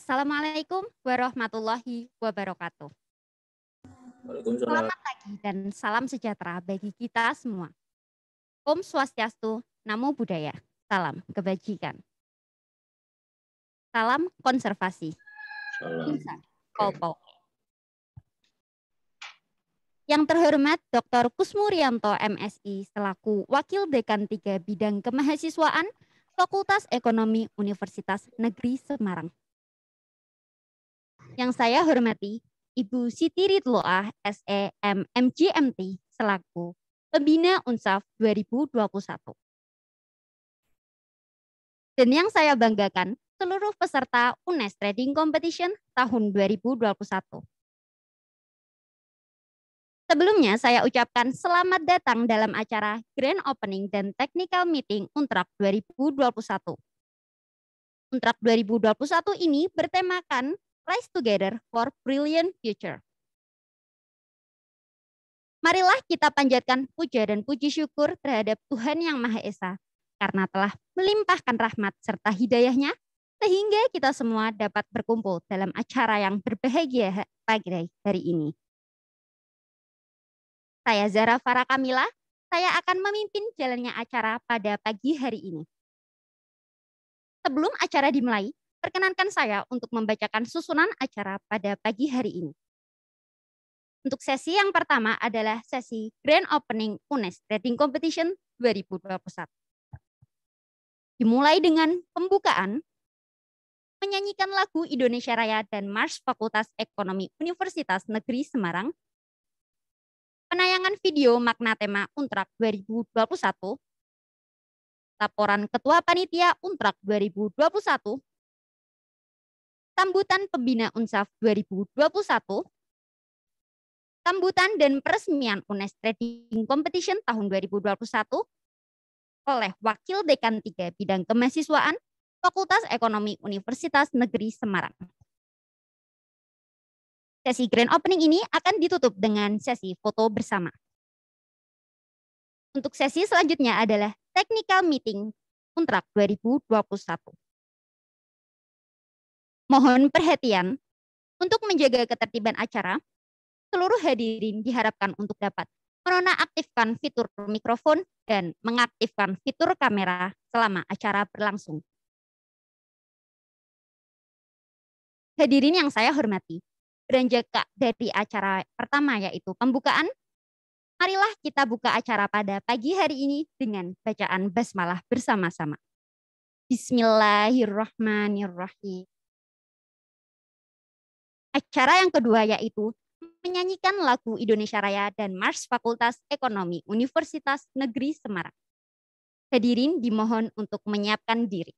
Assalamualaikum warahmatullahi wabarakatuh. Waalaikumsalam. Selamat pagi dan salam sejahtera bagi kita semua. Om Swastiastu, Namo Buddhaya, salam kebajikan, salam konservasi, Salam. Insan, Kolpo. Yang terhormat Dr. Kusmurianto MSI selaku Wakil Dekan 3 Bidang Kemahasiswaan Fakultas Ekonomi Universitas Negeri Semarang. Yang saya hormati Ibu Siti Ridloah SEM MGMT selaku Pembina Unsaf 2021. Dan yang saya banggakan seluruh peserta UNES Trading Competition tahun 2021. Sebelumnya saya ucapkan selamat datang dalam acara Grand Opening dan Technical Meeting Untrak 2021. Untrak 2021 ini bertemakan Rise Together for Brilliant Future. Marilah kita panjatkan puja dan puji syukur terhadap Tuhan Yang Maha Esa karena telah melimpahkan rahmat serta hidayahnya sehingga kita semua dapat berkumpul dalam acara yang berbahagia pagi hari ini. Saya Zara Farah Kamila, saya akan memimpin jalannya acara pada pagi hari ini. Sebelum acara dimulai, perkenankan saya untuk membacakan susunan acara pada pagi hari ini. Untuk sesi yang pertama adalah sesi Grand Opening UNES Trading Competition 2021. Dimulai dengan pembukaan, menyanyikan lagu Indonesia Raya dan March Fakultas Ekonomi Universitas Negeri Semarang, penayangan video makna tema Untrak 2021, laporan Ketua Panitia Untrak 2021, sambutan Pembina Unsaf 2021, sambutan dan peresmian UNES Trading Competition tahun 2021 oleh Wakil Dekan 3 Bidang Kemahasiswaan Fakultas Ekonomi Universitas Negeri Semarang. Sesi Grand Opening ini akan ditutup dengan sesi foto bersama. Untuk sesi selanjutnya adalah Technical Meeting Untrak 2021. Mohon perhatian, untuk menjaga ketertiban acara, seluruh hadirin diharapkan untuk dapat menonaktifkan fitur mikrofon dan mengaktifkan fitur kamera selama acara berlangsung. Hadirin yang saya hormati, beranjak dari acara pertama yaitu pembukaan, marilah kita buka acara pada pagi hari ini dengan bacaan basmalah bersama-sama. Bismillahirrahmanirrahim. Acara yang kedua yaitu menyanyikan lagu Indonesia Raya dan March Fakultas Ekonomi Universitas Negeri Semarang. Hadirin dimohon untuk menyiapkan diri.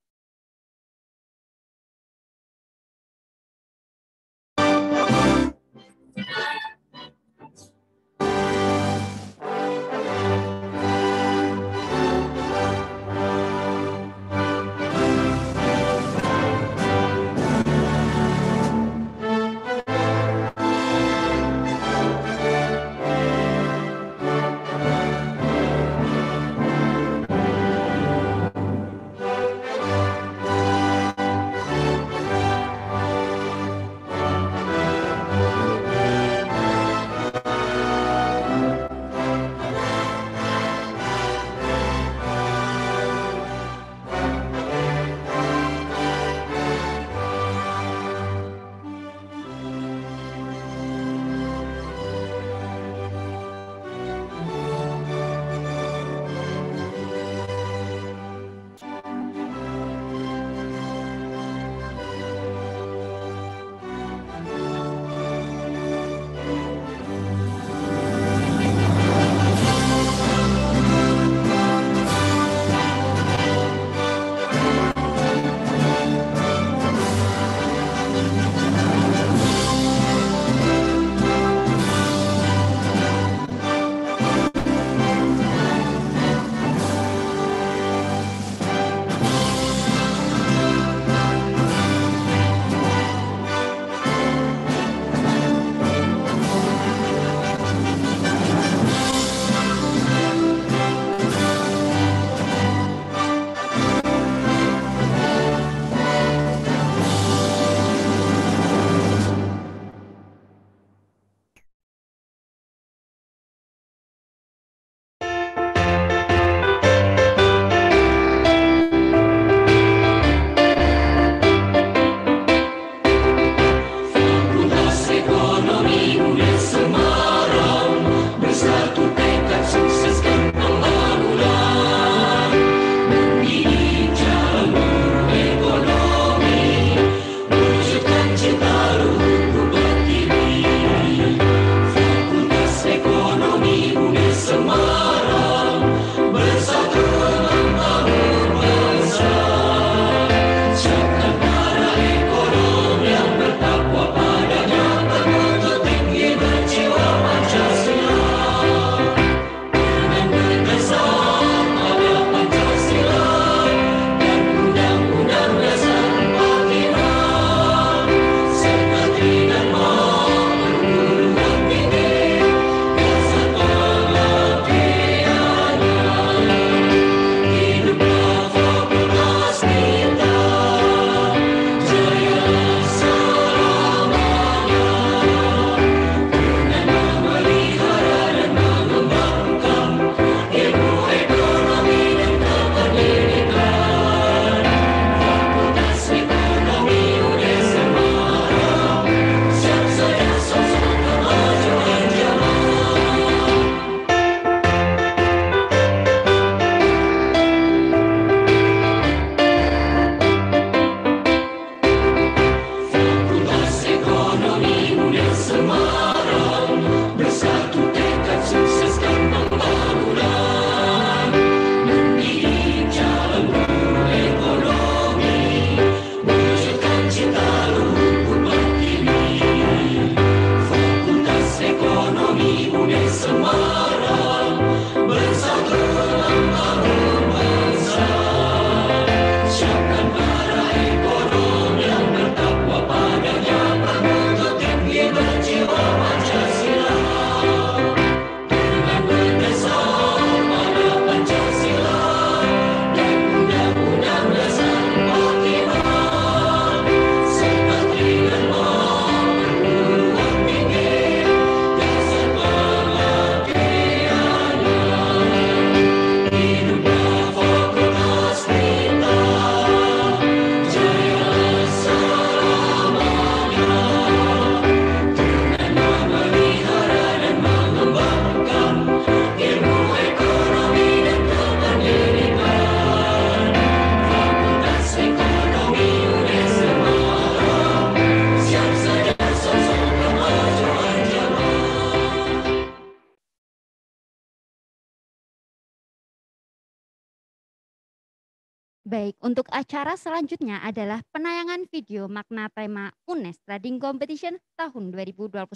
Baik, untuk acara selanjutnya adalah penayangan video makna tema UNES Trading Competition tahun 2021.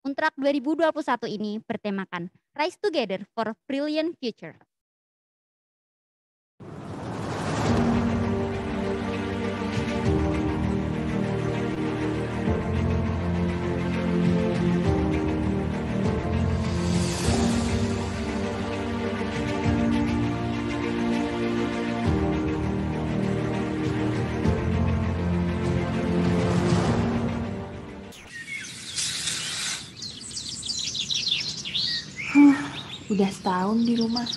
Untrak 2021 ini bertemakan Rise Together for Brilliant Future. Udah setahun di rumah.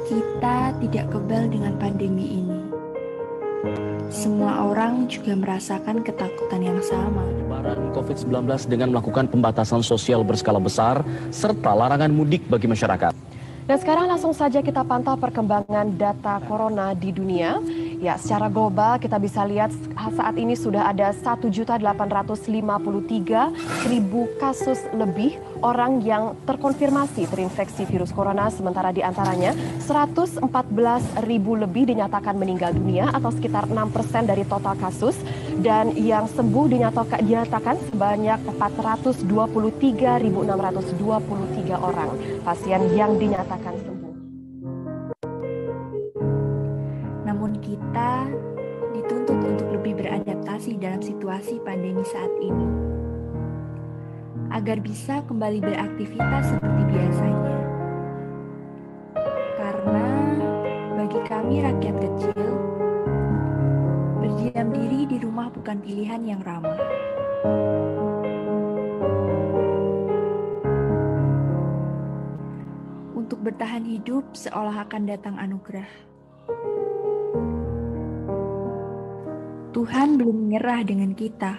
Kita tidak kebal dengan pandemi ini. Semua orang juga merasakan ketakutan yang sama. Penyebaran COVID-19 dengan melakukan pembatasan sosial berskala besar serta larangan mudik bagi masyarakat. Dan sekarang langsung saja kita pantau perkembangan data corona di dunia. Ya, secara global kita bisa lihat saat ini sudah ada 1.853.000 kasus lebih orang yang terkonfirmasi terinfeksi virus corona, sementara di antaranya 114.000 lebih dinyatakan meninggal dunia atau sekitar 6% dari total kasus, dan yang sembuh dinyatakan sebanyak 423.623 orang pasien yang dinyatakan sembuh. Namun kita dituntut untuk lebih beradaptasi dalam situasi pandemi saat ini, agar bisa kembali beraktivitas seperti biasanya. Karena bagi kami rakyat kecil, berdiam diri di rumah bukan pilihan yang ramah. Untuk bertahan hidup seolah akan datang anugerah. Tuhan belum menyerah dengan kita.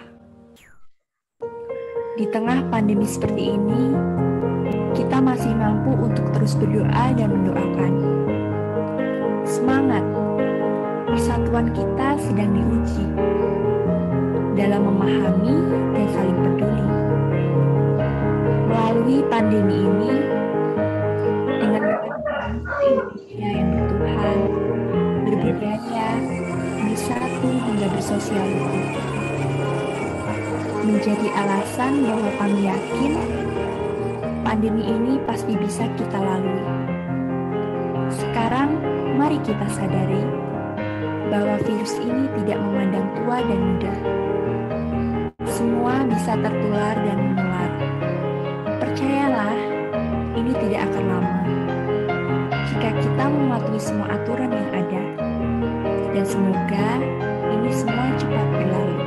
Di tengah pandemi seperti ini, kita masih mampu untuk terus berdoa dan mendoakan. Semangat, persatuan kita sedang diuji dalam memahami dan saling peduli. Melalui pandemi ini, dengan Indonesia yang bertuhan, berbudaya, bersatu hingga bersosialisasi, menjadi alasan bahwa kami yakin pandemi ini pasti bisa kita lalui. Sekarang, mari kita sadari bahwa virus ini tidak memandang tua dan muda. Semua bisa tertular dan menular. Percayalah, ini tidak akan lama jika kita mematuhi semua aturan yang ada. Dan semoga ini semua cepat berlalu.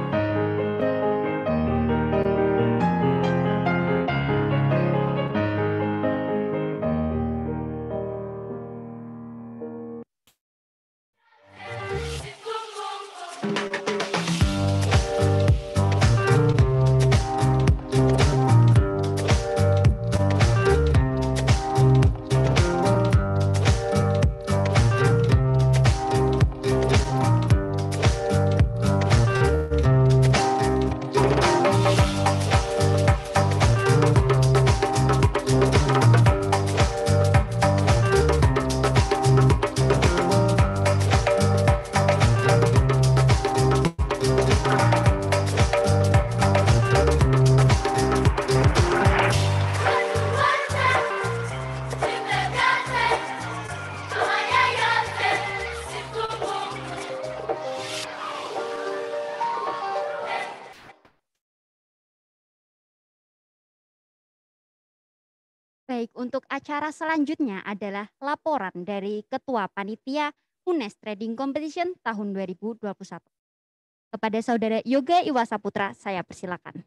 Baik, untuk acara selanjutnya adalah laporan dari Ketua Panitia UNES Trading Competition tahun 2021. Kepada Saudara Yoga Iwasa Putra, saya persilakan.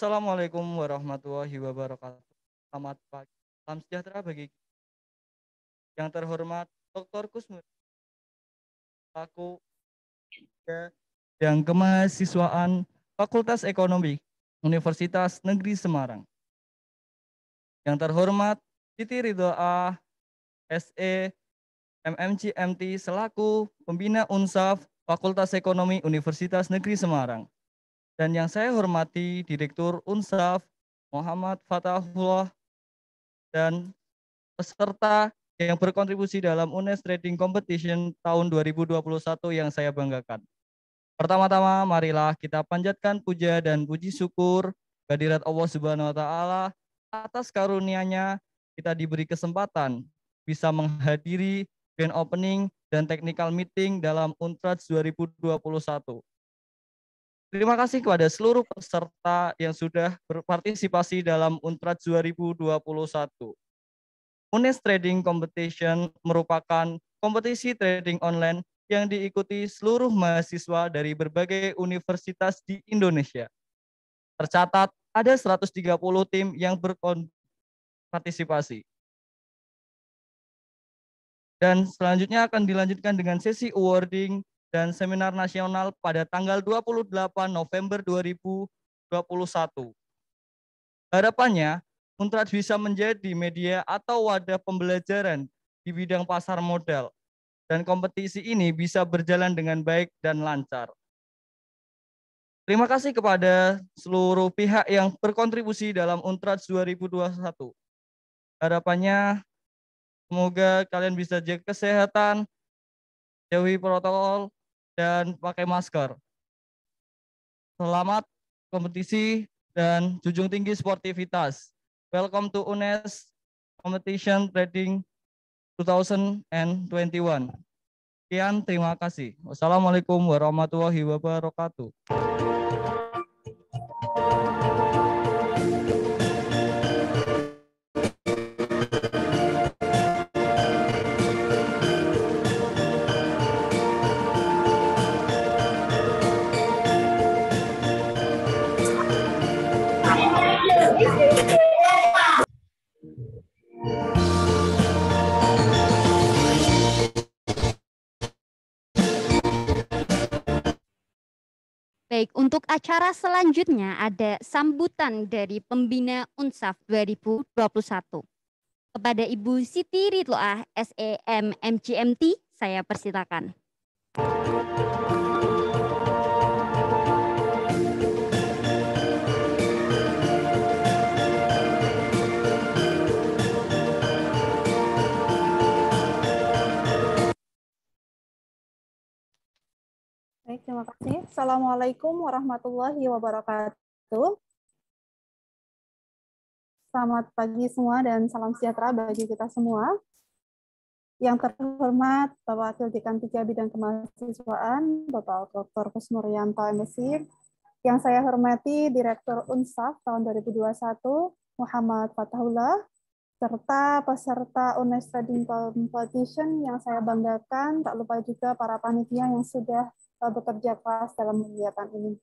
Assalamualaikum warahmatullahi wabarakatuh. Selamat pagi. Salam sejahtera bagi kita. Yang terhormat Dr. Kusmur, selaku yang kemahasiswaan Fakultas Ekonomi Universitas Negeri Semarang. Yang terhormat Siti Ridhoah, SE, MMC MT selaku pembina Unsaf Fakultas Ekonomi Universitas Negeri Semarang. Dan yang saya hormati Direktur Unsaf Muhammad Fatahullah dan peserta yang berkontribusi dalam UNES Trading Competition tahun 2021 yang saya banggakan. Pertama-tama marilah kita panjatkan puja dan puji syukur kehadirat Allah Subhanahu wa taala atas karunia-Nya kita diberi kesempatan bisa menghadiri grand opening dan technical meeting dalam Untrades 2021. Terima kasih kepada seluruh peserta yang sudah berpartisipasi dalam Untrades 2021. UNES Trading Competition merupakan kompetisi trading online yang diikuti seluruh mahasiswa dari berbagai universitas di Indonesia. Tercatat ada 130 tim yang berpartisipasi. Dan selanjutnya akan dilanjutkan dengan sesi awarding dan seminar nasional pada tanggal 28 November 2021. Harapannya, Untrades bisa menjadi media atau wadah pembelajaran di bidang pasar modal, dan kompetisi ini bisa berjalan dengan baik dan lancar. Terima kasih kepada seluruh pihak yang berkontribusi dalam Untrades 2021. Harapannya semoga kalian bisa jaga kesehatan, jauhi protokol, dan pakai masker. Selamat kompetisi dan junjung tinggi sportivitas. Welcome to UNES Competition Trading 2021. Sekian, terima kasih. Wassalamualaikum warahmatullahi wabarakatuh. Baik, untuk acara selanjutnya ada sambutan dari pembina Unsaf 2021. Kepada Ibu Siti Ridhoah, SEM MGMT, saya persilakan. Baik, terima kasih. Assalamualaikum warahmatullahi wabarakatuh. Selamat pagi semua dan salam sejahtera bagi kita semua. Yang terhormat Bapak Wakil Dekan 3 Bidang Kemahasiswaan, Bapak Dr. Kusmurianto, MSc. Yang saya hormati Direktur Unsaf tahun 2021, Muhammad Fatahullah, serta peserta UNES Trading Competition yang saya banggakan, tak lupa juga para panitia yang sudah bekerja keras dalam kegiatan ini.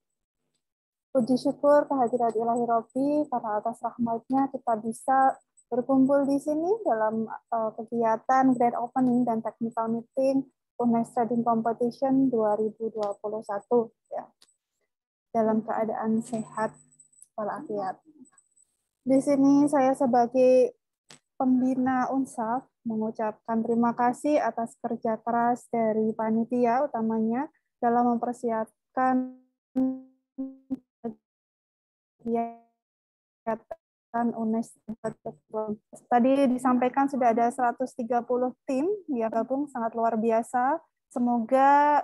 Puji syukur kehadirat Ilahi Robbi, karena atas rahmatnya kita bisa berkumpul di sini dalam kegiatan Grand Opening dan Technical Meeting UNES Trading Competition 2021 ya, dalam keadaan sehat walafiat. Di sini saya sebagai pembina Unsaf mengucapkan terima kasih atas kerja keras dari panitia utamanya dalam mempersiapkan kegiatan UNES. Tadi disampaikan sudah ada 130 tim yang gabung, sangat luar biasa. Semoga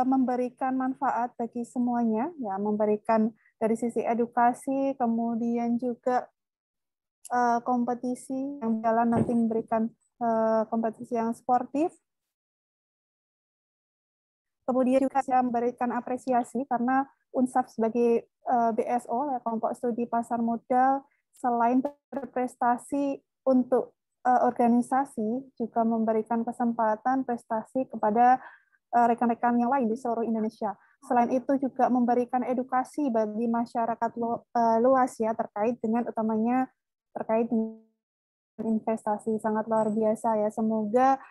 memberikan manfaat bagi semuanya, ya, memberikan dari sisi edukasi, kemudian juga kompetisi yang jalan nanti memberikan kompetisi yang sportif. Kemudian juga saya memberikan apresiasi karena Unsaf sebagai BSO, kelompok studi pasar modal, selain berprestasi untuk organisasi, juga memberikan kesempatan prestasi kepada rekan-rekan yang lain di seluruh Indonesia. Selain itu juga memberikan edukasi bagi masyarakat luas ya terkait dengan utamanya terkait dengan investasi. Sangat luar biasa ya. Semoga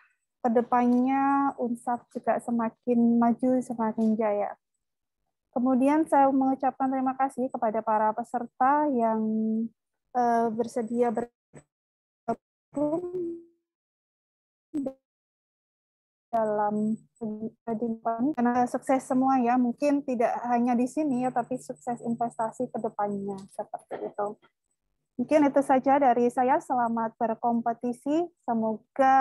kedepannya UNSAP juga semakin maju, semakin jaya. Kemudian saya mengucapkan terima kasih kepada para peserta yang bersedia bergabung dalam karena sukses semua ya, mungkin tidak hanya di sini ya, tapi sukses investasi ke depannya seperti itu. Mungkin itu saja dari saya. Selamat berkompetisi. Semoga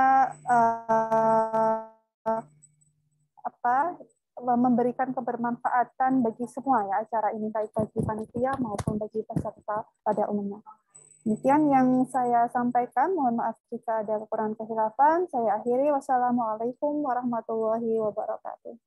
memberikan kebermanfaatan bagi semua ya acara ini, baik bagi panitia maupun bagi peserta pada umumnya. Demikian yang saya sampaikan. Mohon maaf jika ada kekurangan kehilafan. Saya akhiri. Wassalamualaikum warahmatullahi wabarakatuh.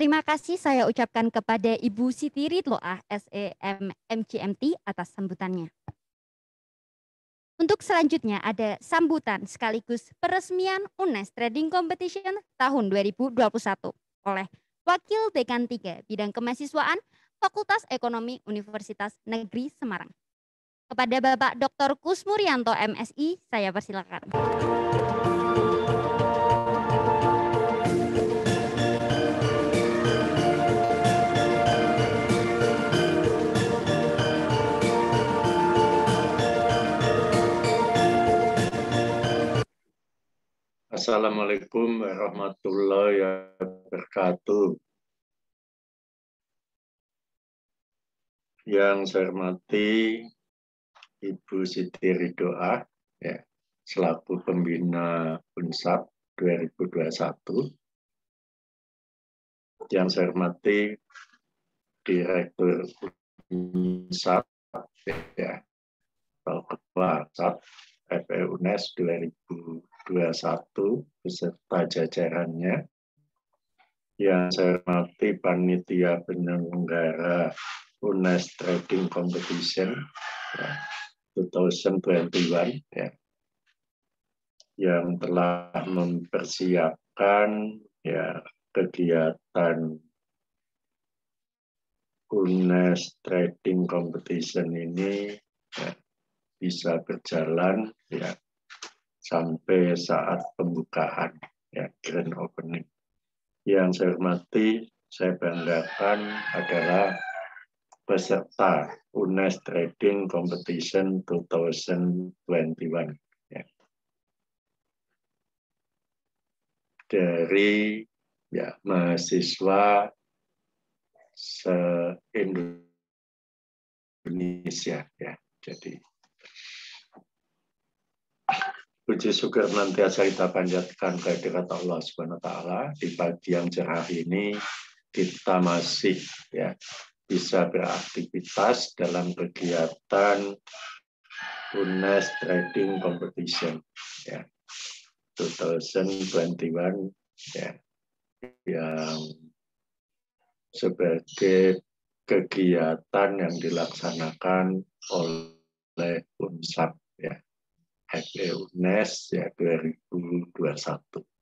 Terima kasih saya ucapkan kepada Ibu Siti Ridloah, SEM MCMT atas sambutannya. Untuk selanjutnya ada sambutan sekaligus peresmian UNES Trading Competition tahun 2021 oleh Wakil Dekan 3 Bidang Kemahasiswaan Fakultas Ekonomi Universitas Negeri Semarang. Kepada Bapak Dr. Kusmurianto MSI, saya persilakan. Assalamualaikum warahmatullahi wabarakatuh. Yang saya hormati Ibu Siti Ridloah, ya, selaku pembina UNSAP 2021. Yang saya hormati Direktur UNSAP, ya, atau Ketua UNSAP FE UNES 2021 beserta jajarannya. Yang saya hormati panitia penyelenggara UNES Trading Competition ya, 2021 ya, yang telah mempersiapkan ya kegiatan UNES Trading Competition ini ya, bisa berjalan ya sampai saat pembukaan ya grand opening. Yang saya hormati, saya banggakan adalah peserta UNES Trading Competition 2021 ya. Dari ya mahasiswa se-Indonesia ya. Jadi puji syukur senantiasa kita panjatkan kehadirat Allah Subhanahu wa taala. Di pagi yang cerah ini kita masih ya bisa beraktivitas dalam kegiatan UNES Trading Competition ya 2021 ya, yang sebagai kegiatan yang dilaksanakan oleh UNSAP ya FE UNES ya 2021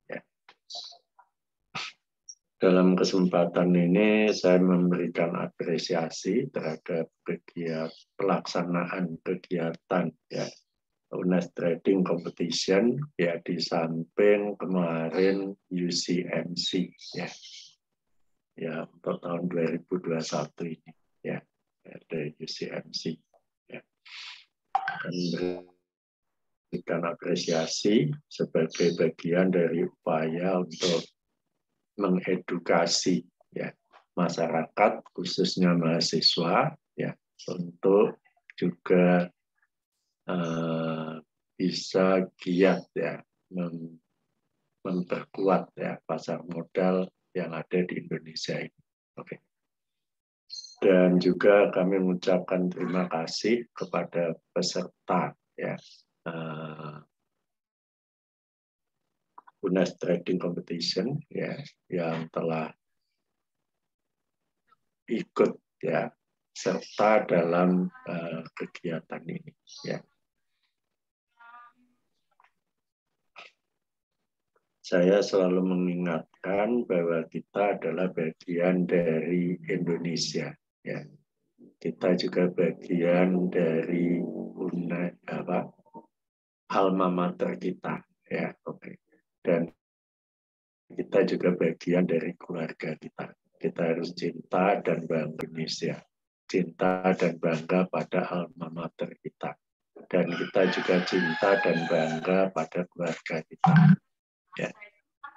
ya. Dalam kesempatan ini saya memberikan apresiasi terhadap pelaksanaan kegiatan ya UNES Trading Competition ya, di samping kemarin UCMC ya untuk tahun 2021 ini ya ada UCMC ya. Dan berikan apresiasi sebagai bagian dari upaya untuk mengedukasi ya masyarakat khususnya mahasiswa ya untuk juga bisa giat ya memperkuat ya pasar modal yang ada di Indonesia ini. Oke. Dan juga kami mengucapkan terima kasih kepada peserta ya UNES Trading Competition ya, yang telah ikut ya serta dalam kegiatan ini ya. Saya selalu mengingatkan bahwa kita adalah bagian dari Indonesia ya. Kita juga bagian dari alma mater kita ya. Oke. Dan kita juga bagian dari keluarga kita. Kita harus cinta dan bangga Indonesia. Cinta dan bangga pada alma mater kita. Dan kita juga cinta dan bangga pada keluarga kita. Ya.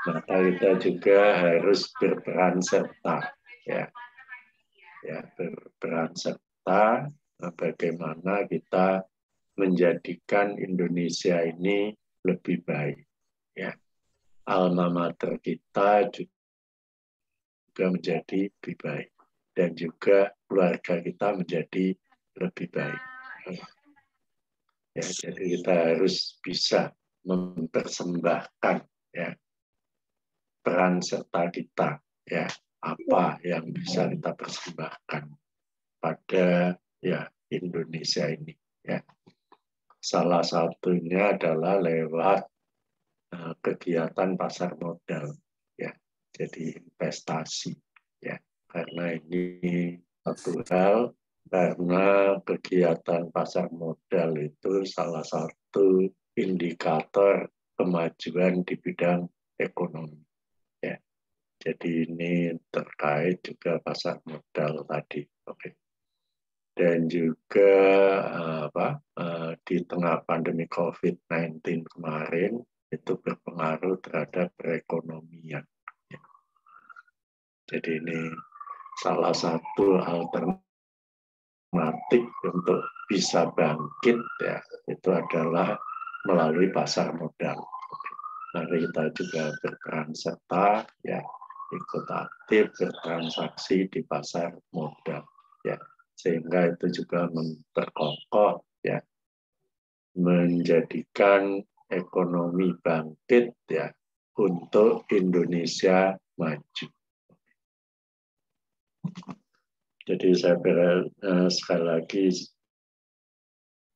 Maka kita juga harus berperan serta, ya, berperan serta bagaimana kita menjadikan Indonesia ini lebih baik, ya. Alma mater kita juga menjadi lebih baik dan juga keluarga kita menjadi lebih baik. Ya, jadi kita harus bisa mempersembahkan ya peran serta kita ya, apa yang bisa kita persembahkan pada ya Indonesia ini ya. Salah satunya adalah lewat kegiatan pasar modal ya, jadi investasi ya, karena ini satu hal, karena kegiatan pasar modal itu salah satu indikator kemajuan di bidang ekonomi. Ya. Jadi ini terkait juga pasar modal tadi. Oke. Dan juga di tengah pandemi COVID-19 kemarin itu berpengaruh terhadap perekonomian. Ya. Jadi ini salah satu alternatif untuk bisa bangkit ya, itu adalah melalui pasar modal. Mari kita juga berperan serta ya, ikut aktif bertransaksi di pasar modal ya, sehingga itu juga memperkokoh ya, menjadikan ekonomi bangkit ya untuk Indonesia maju. Jadi saya sekali lagi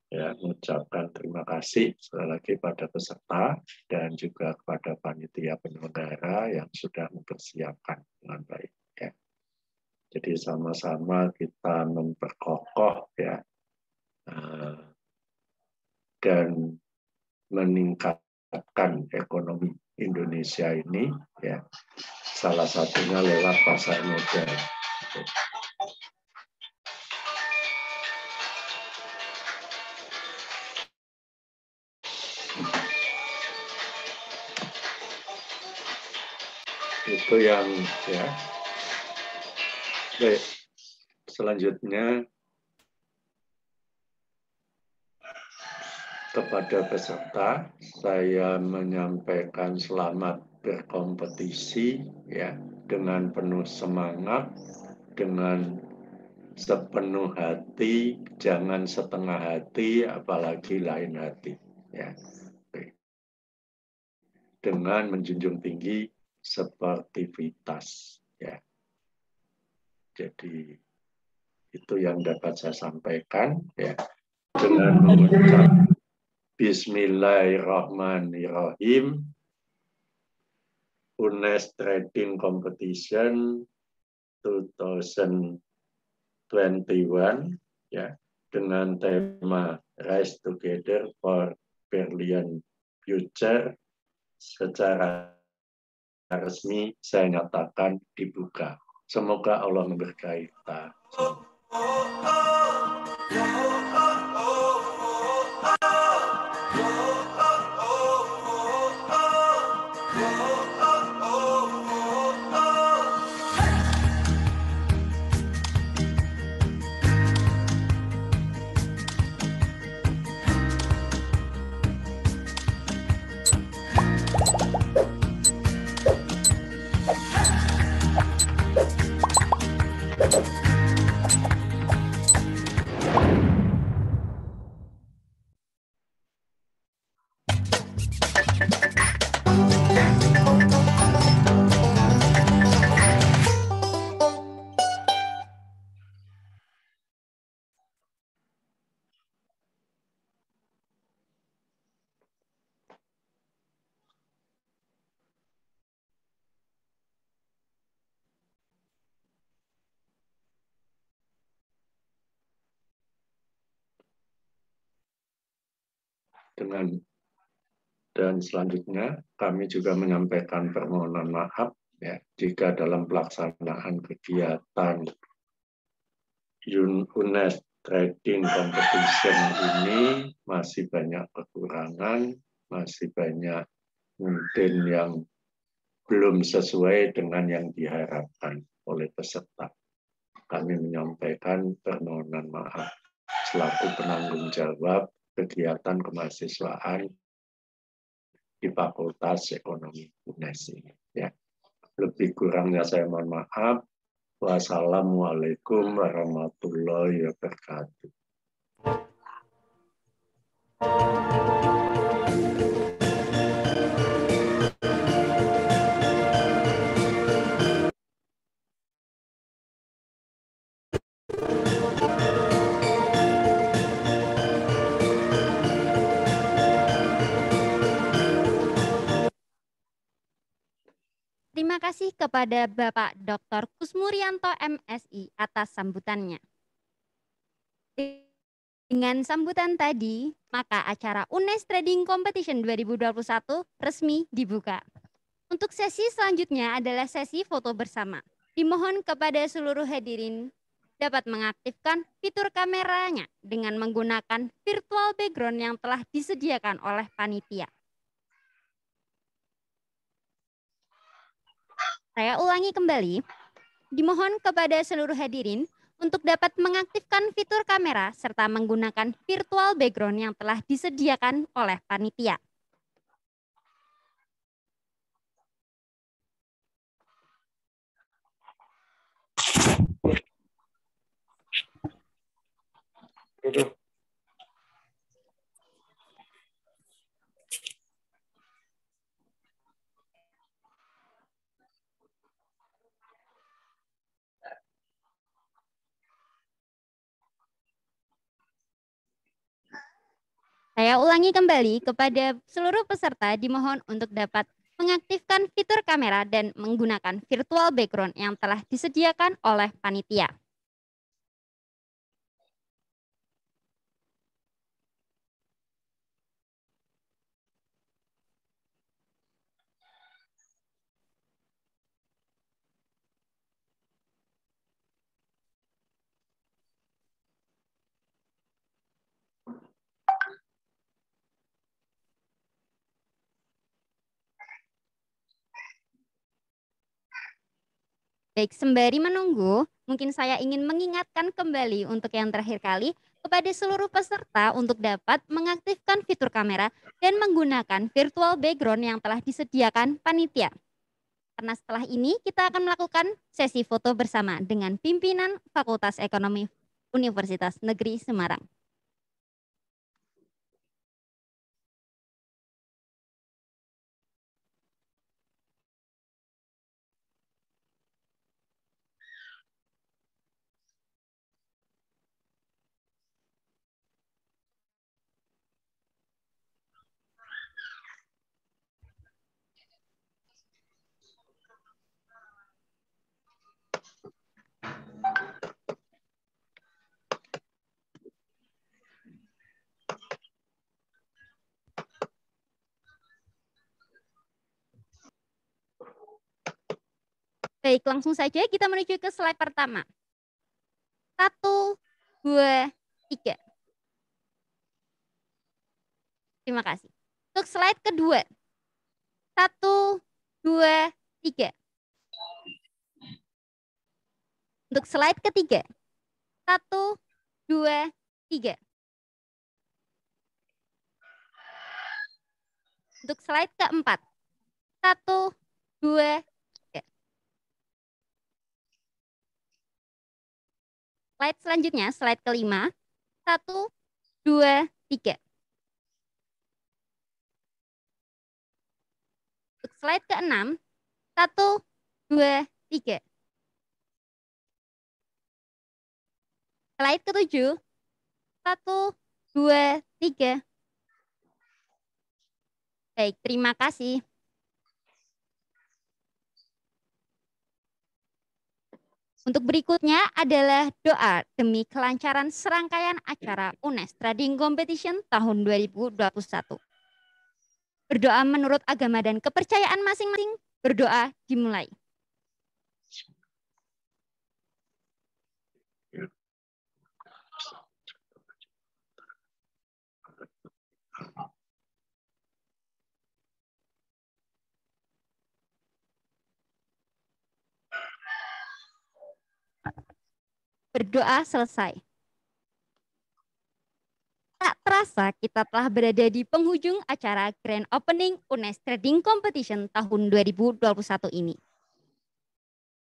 ya mengucapkan terima kasih sekali lagi pada peserta dan juga kepada panitia penyelenggara yang sudah mempersiapkan dengan baik ya. Jadi sama-sama kita memperkokoh ya dan meningkatkan ekonomi Indonesia ini ya, salah satunya lewat pasar modal. Itu yang ya. Baik, selanjutnya kepada peserta saya menyampaikan selamat berkompetisi ya, dengan penuh semangat, dengan sepenuh hati, jangan setengah hati, apalagi lain hati ya. Dengan menjunjung tinggi sportivitas ya. Jadi itu yang dapat saya sampaikan ya, dengan mengucap Bismillahirrahmanirrahim. UNES Trading Competition 2021 ya, dengan tema Rise Together for Brilliant Future secara resmi saya nyatakan dibuka. Semoga Allah memberkahi kita. Dan selanjutnya kami juga menyampaikan permohonan maaf ya, jika dalam pelaksanaan kegiatan UNED Trading Competition ini masih banyak kekurangan, masih banyak mungkin yang belum sesuai dengan yang diharapkan oleh peserta. Kami menyampaikan permohonan maaf selaku penanggung jawab kegiatan kemahasiswaan di Fakultas Ekonomi UNES ini. Ya. Lebih kurangnya saya mohon maaf. Wassalamualaikum warahmatullahi wabarakatuh. Terima kasih kepada Bapak Dr. Kusmurianto MSI atas sambutannya. Dengan sambutan tadi, maka acara UNES Trading Competition 2021 resmi dibuka. Untuk sesi selanjutnya adalah sesi foto bersama. Dimohon kepada seluruh hadirin dapat mengaktifkan fitur kameranya dengan menggunakan virtual background yang telah disediakan oleh panitia. Saya ulangi kembali, dimohon kepada seluruh hadirin untuk dapat mengaktifkan fitur kamera serta menggunakan virtual background yang telah disediakan oleh panitia. Saya ulangi kembali kepada seluruh peserta dimohon untuk dapat mengaktifkan fitur kamera dan menggunakan virtual background yang telah disediakan oleh panitia. Baik, sembari menunggu, mungkin saya ingin mengingatkan kembali untuk yang terakhir kali kepada seluruh peserta untuk dapat mengaktifkan fitur kamera dan menggunakan virtual background yang telah disediakan panitia. Karena setelah ini kita akan melakukan sesi foto bersama dengan pimpinan Fakultas Ekonomi Universitas Negeri Semarang. Baik, langsung saja kita menuju ke slide pertama. 1, 2, 3. Terima kasih. Untuk slide kedua. 1, 2, 3. Untuk slide ketiga. 1, 2, 3. Untuk slide keempat. 1, 2, 3. Slide selanjutnya, slide kelima. 1, 2, 3. Untuk slide keenam. 1, 2, 3. Slide ketujuh. 1, 2, 3. Baik, terima kasih. Untuk berikutnya adalah doa demi kelancaran serangkaian acara UNES Trading Competition tahun 2021. Berdoa menurut agama dan kepercayaan masing-masing. Berdoa dimulai. Berdoa selesai. Tak terasa kita telah berada di penghujung acara Grand Opening UNES Trading Competition tahun 2021 ini.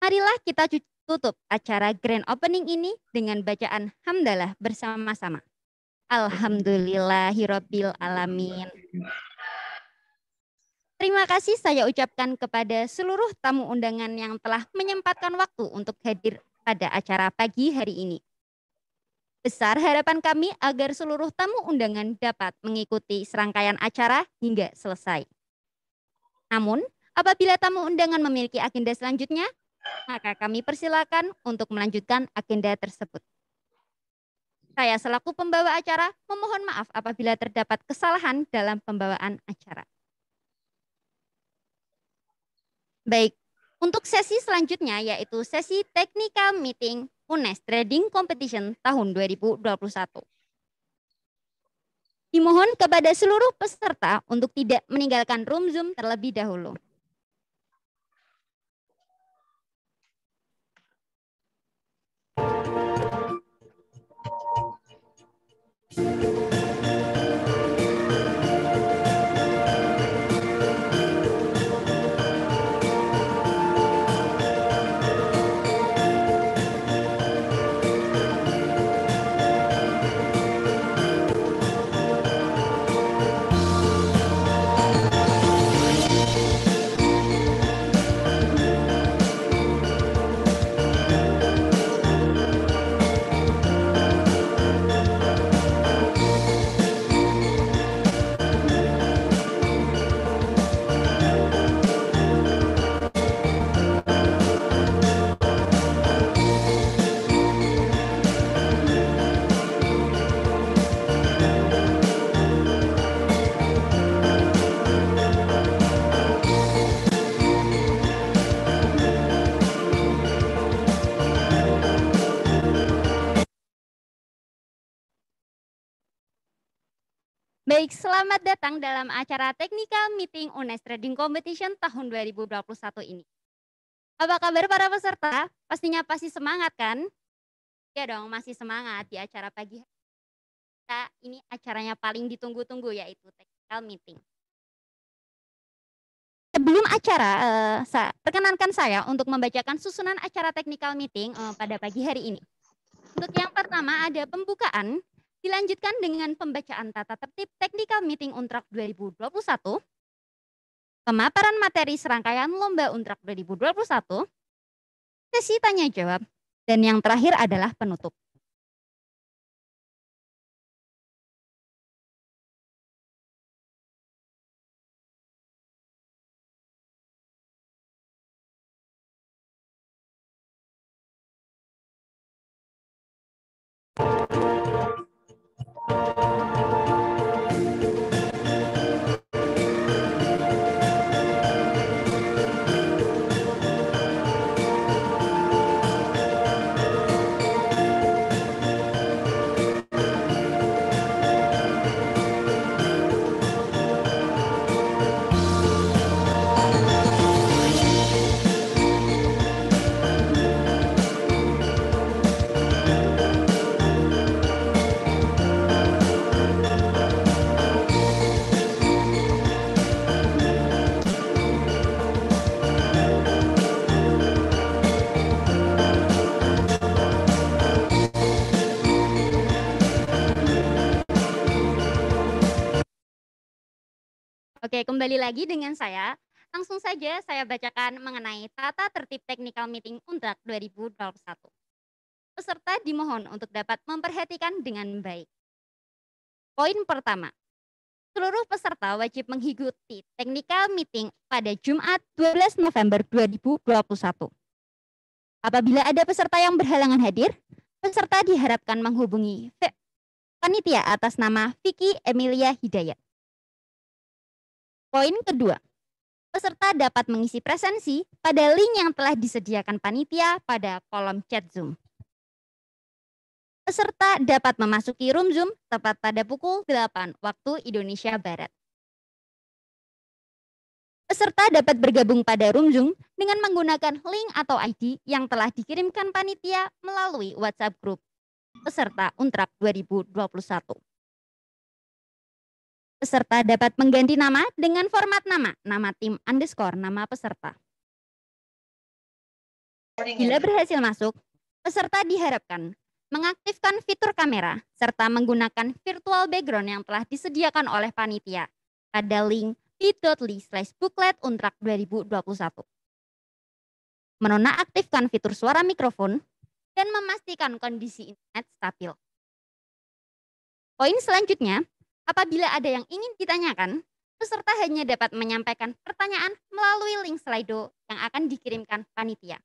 Marilah kita tutup acara Grand Opening ini dengan bacaan hamdalah bersama-sama. Alhamdulillahirabbil alamin. Terima kasih saya ucapkan kepada seluruh tamu undangan yang telah menyempatkan waktu untuk hadir pada acara pagi hari ini. Besar harapan kami agar seluruh tamu undangan dapat mengikuti serangkaian acara hingga selesai. Namun, apabila tamu undangan memiliki agenda selanjutnya, maka kami persilakan untuk melanjutkan agenda tersebut. Saya selaku pembawa acara memohon maaf apabila terdapat kesalahan dalam pembawaan acara. Baik, untuk sesi selanjutnya yaitu sesi Technical Meeting UNES Trading Competition tahun 2021. Dimohon kepada seluruh peserta untuk tidak meninggalkan room Zoom terlebih dahulu. Baik, selamat datang dalam acara Technical Meeting UNES Trading Competition tahun 2021 ini. Apa kabar para peserta? Pastinya pasti semangat kan? Ya dong, masih semangat di acara pagi hari. Ini acaranya paling ditunggu-tunggu yaitu Technical Meeting. Sebelum acara, perkenankan saya untuk membacakan susunan acara Technical Meeting pada pagi hari ini. Untuk yang pertama ada pembukaan, dilanjutkan dengan pembacaan tata tertib Technical Meeting Untrak 2021, pemaparan materi serangkaian Lomba Untrak 2021, sesi tanya jawab, dan yang terakhir adalah penutup. Oke, kembali lagi dengan saya. Langsung saja saya bacakan mengenai tata tertib Technical Meeting Untrak 2021. Peserta dimohon untuk dapat memperhatikan dengan baik. Poin pertama, seluruh peserta wajib mengikuti Technical Meeting pada Jumat 12 November 2021. Apabila ada peserta yang berhalangan hadir, peserta diharapkan menghubungi panitia atas nama Vicky Emilia Hidayat. Poin kedua, peserta dapat mengisi presensi pada link yang telah disediakan panitia pada kolom chat Zoom. Peserta dapat memasuki room Zoom tepat pada pukul 8 waktu Indonesia Barat. Peserta dapat bergabung pada room Zoom dengan menggunakan link atau ID yang telah dikirimkan panitia melalui WhatsApp Group peserta Untrak 2021. Peserta dapat mengganti nama dengan format nama tim _ nama peserta. Bila berhasil masuk, peserta diharapkan mengaktifkan fitur kamera serta menggunakan virtual background yang telah disediakan oleh panitia pada link bit.ly/booklet Untrak 2021. Menonaktifkan fitur suara mikrofon dan memastikan kondisi internet stabil. Poin selanjutnya, apabila ada yang ingin ditanyakan, peserta hanya dapat menyampaikan pertanyaan melalui link Slido yang akan dikirimkan panitia.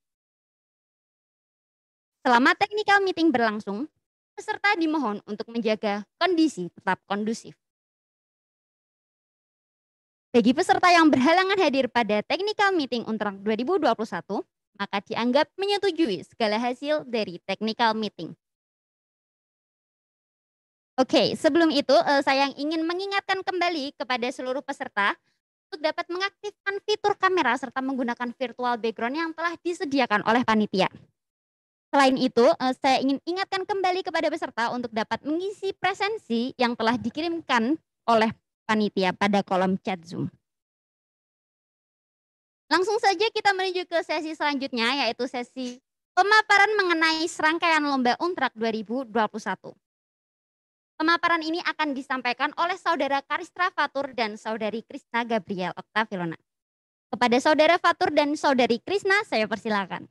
Selama technical meeting berlangsung, peserta dimohon untuk menjaga kondisi tetap kondusif. Bagi peserta yang berhalangan hadir pada technical meeting Untrak 2021, maka dianggap menyetujui segala hasil dari technical meeting. Oke, sebelum itu saya ingin mengingatkan kembali kepada seluruh peserta untuk dapat mengaktifkan fitur kamera serta menggunakan virtual background yang telah disediakan oleh panitia. Selain itu, saya ingin ingatkan kembali kepada peserta untuk dapat mengisi presensi yang telah dikirimkan oleh panitia pada kolom chat Zoom. Langsung saja kita menuju ke sesi selanjutnya, yaitu sesi pemaparan mengenai serangkaian lomba Untrak 2021. Pemaparan ini akan disampaikan oleh Saudara Karistra Fatur dan Saudari Krisna Gabriel Octavilona. Kepada Saudara Fatur dan Saudari Krisna, saya persilakan.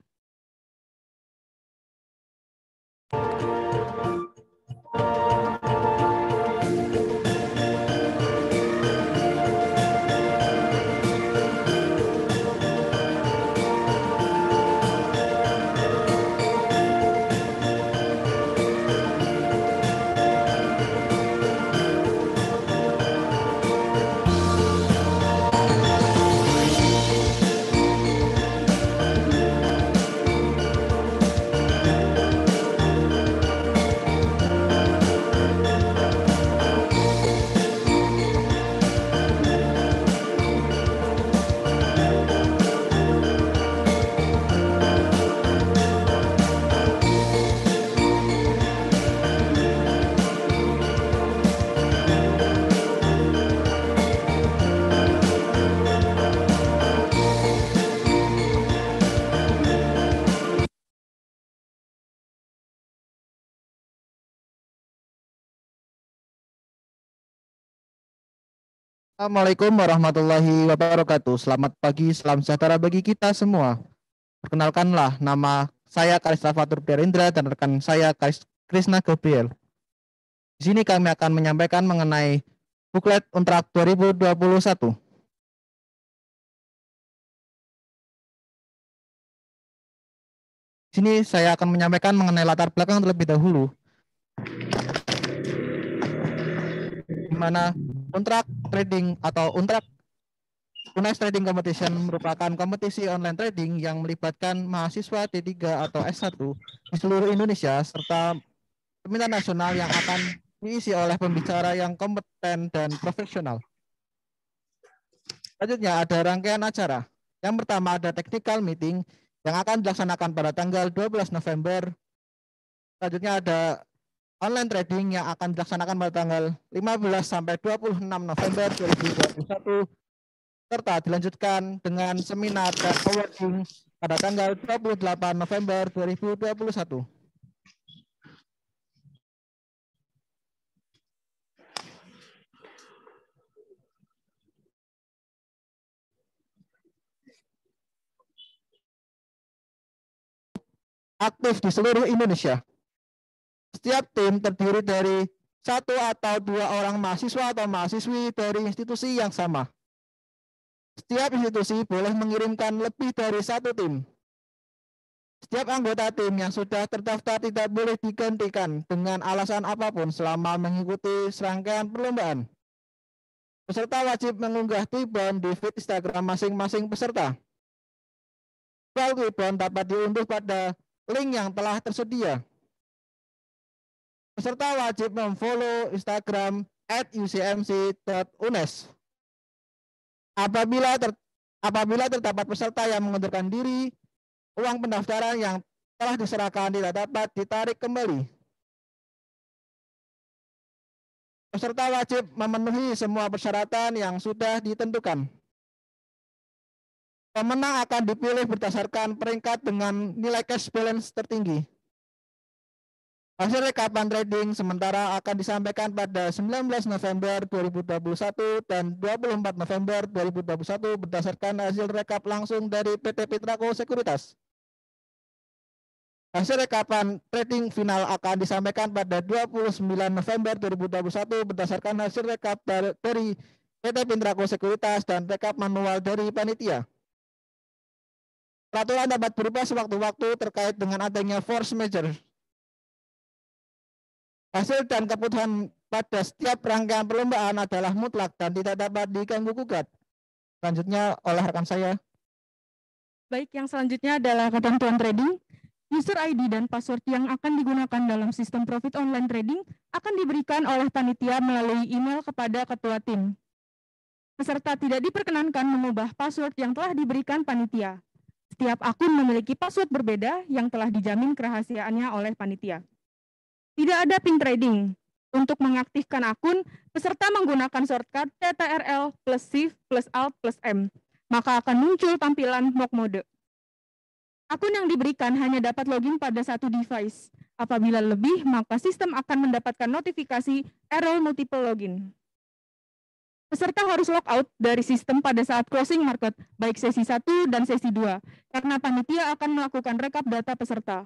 Assalamualaikum warahmatullahi wabarakatuh. Selamat pagi, salam sejahtera bagi kita semua. Perkenalkanlah, nama saya Karistra Fatur Indra dan rekan saya Krisna Gabriel. Di sini kami akan menyampaikan mengenai buklet Untrak 2021. Di sini saya akan menyampaikan mengenai latar belakang terlebih dahulu, di mana Untrak Trading atau Untrak Unex Trading Competition merupakan kompetisi online trading yang melibatkan mahasiswa D3 atau S1 di seluruh Indonesia serta seminar nasional yang akan diisi oleh pembicara yang kompeten dan profesional. Selanjutnya ada rangkaian acara. Yang pertama ada technical meeting yang akan dilaksanakan pada tanggal 12 November. Selanjutnya ada online trading yang akan dilaksanakan pada tanggal 15 sampai 26 November 2021 serta dilanjutkan dengan seminar dan awarding pada tanggal 28 November 2021. Aktif di seluruh Indonesia. Setiap tim terdiri dari 1 atau 2 orang mahasiswa atau mahasiswi dari institusi yang sama. Setiap institusi boleh mengirimkan lebih dari 1 tim. Setiap anggota tim yang sudah terdaftar tidak boleh digantikan dengan alasan apapun selama mengikuti serangkaian perlombaan. Peserta wajib mengunggah Twibbon di feed Instagram masing-masing peserta. File Twibbon dapat diunduh pada link yang telah tersedia. Peserta wajib memfollow Instagram @ucmc.unes. Apabila terdapat peserta yang mengundurkan diri, uang pendaftaran yang telah diserahkan tidak dapat ditarik kembali. Peserta wajib memenuhi semua persyaratan yang sudah ditentukan. Pemenang akan dipilih berdasarkan peringkat dengan nilai cash balance tertinggi. Hasil rekapan trading sementara akan disampaikan pada 19 November 2021 dan 24 November 2021 berdasarkan hasil rekap langsung dari PT Pintraco Sekuritas. Hasil rekapan trading final akan disampaikan pada 29 November 2021 berdasarkan hasil rekap dari PT Pintraco Sekuritas dan rekap manual dari panitia. Peraturan dapat berubah sewaktu-waktu terkait dengan adanya force majeure. Hasil dan keputusan pada setiap rangkaian perlombaan adalah mutlak dan tidak dapat diganggu-gugat. Selanjutnya oleh rekan saya. Baik, yang selanjutnya adalah ketentuan trading. User ID dan password yang akan digunakan dalam sistem profit online trading akan diberikan oleh panitia melalui email kepada ketua tim. Peserta tidak diperkenankan mengubah password yang telah diberikan panitia. Setiap akun memiliki password berbeda yang telah dijamin kerahasiaannya oleh panitia. Tidak ada pin trading. Untuk mengaktifkan akun, peserta menggunakan shortcut TTRL plus Shift plus Alt plus M. Maka akan muncul tampilan mock mode. Akun yang diberikan hanya dapat login pada satu device. Apabila lebih, maka sistem akan mendapatkan notifikasi error multiple login. Peserta harus logout dari sistem pada saat closing market, baik sesi 1 dan sesi 2, karena panitia akan melakukan rekap data peserta.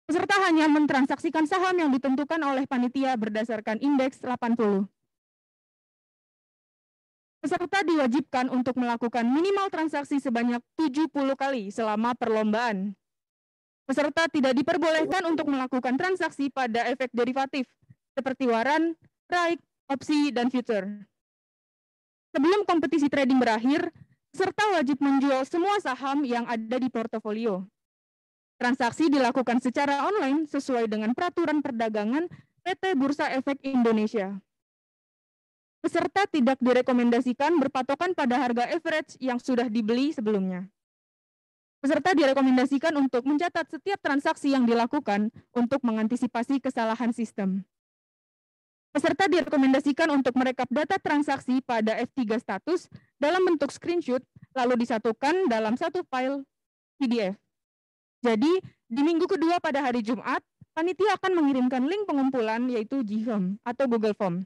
Peserta hanya mentransaksikan saham yang ditentukan oleh panitia berdasarkan indeks 80. Peserta diwajibkan untuk melakukan minimal transaksi sebanyak 70 kali selama perlombaan. Peserta tidak diperbolehkan untuk melakukan transaksi pada efek derivatif, seperti waran, RAIC, opsi, dan future. Sebelum kompetisi trading berakhir, peserta wajib menjual semua saham yang ada di portofolio. Transaksi dilakukan secara online sesuai dengan peraturan perdagangan PT Bursa Efek Indonesia. Peserta tidak direkomendasikan berpatokan pada harga average yang sudah dibeli sebelumnya. Peserta direkomendasikan untuk mencatat setiap transaksi yang dilakukan untuk mengantisipasi kesalahan sistem. Peserta direkomendasikan untuk merekap data transaksi pada F3 status dalam bentuk screenshot lalu disatukan dalam satu file PDF. Jadi, di minggu kedua pada hari Jumat, panitia akan mengirimkan link pengumpulan yaitu Gform atau Google Form.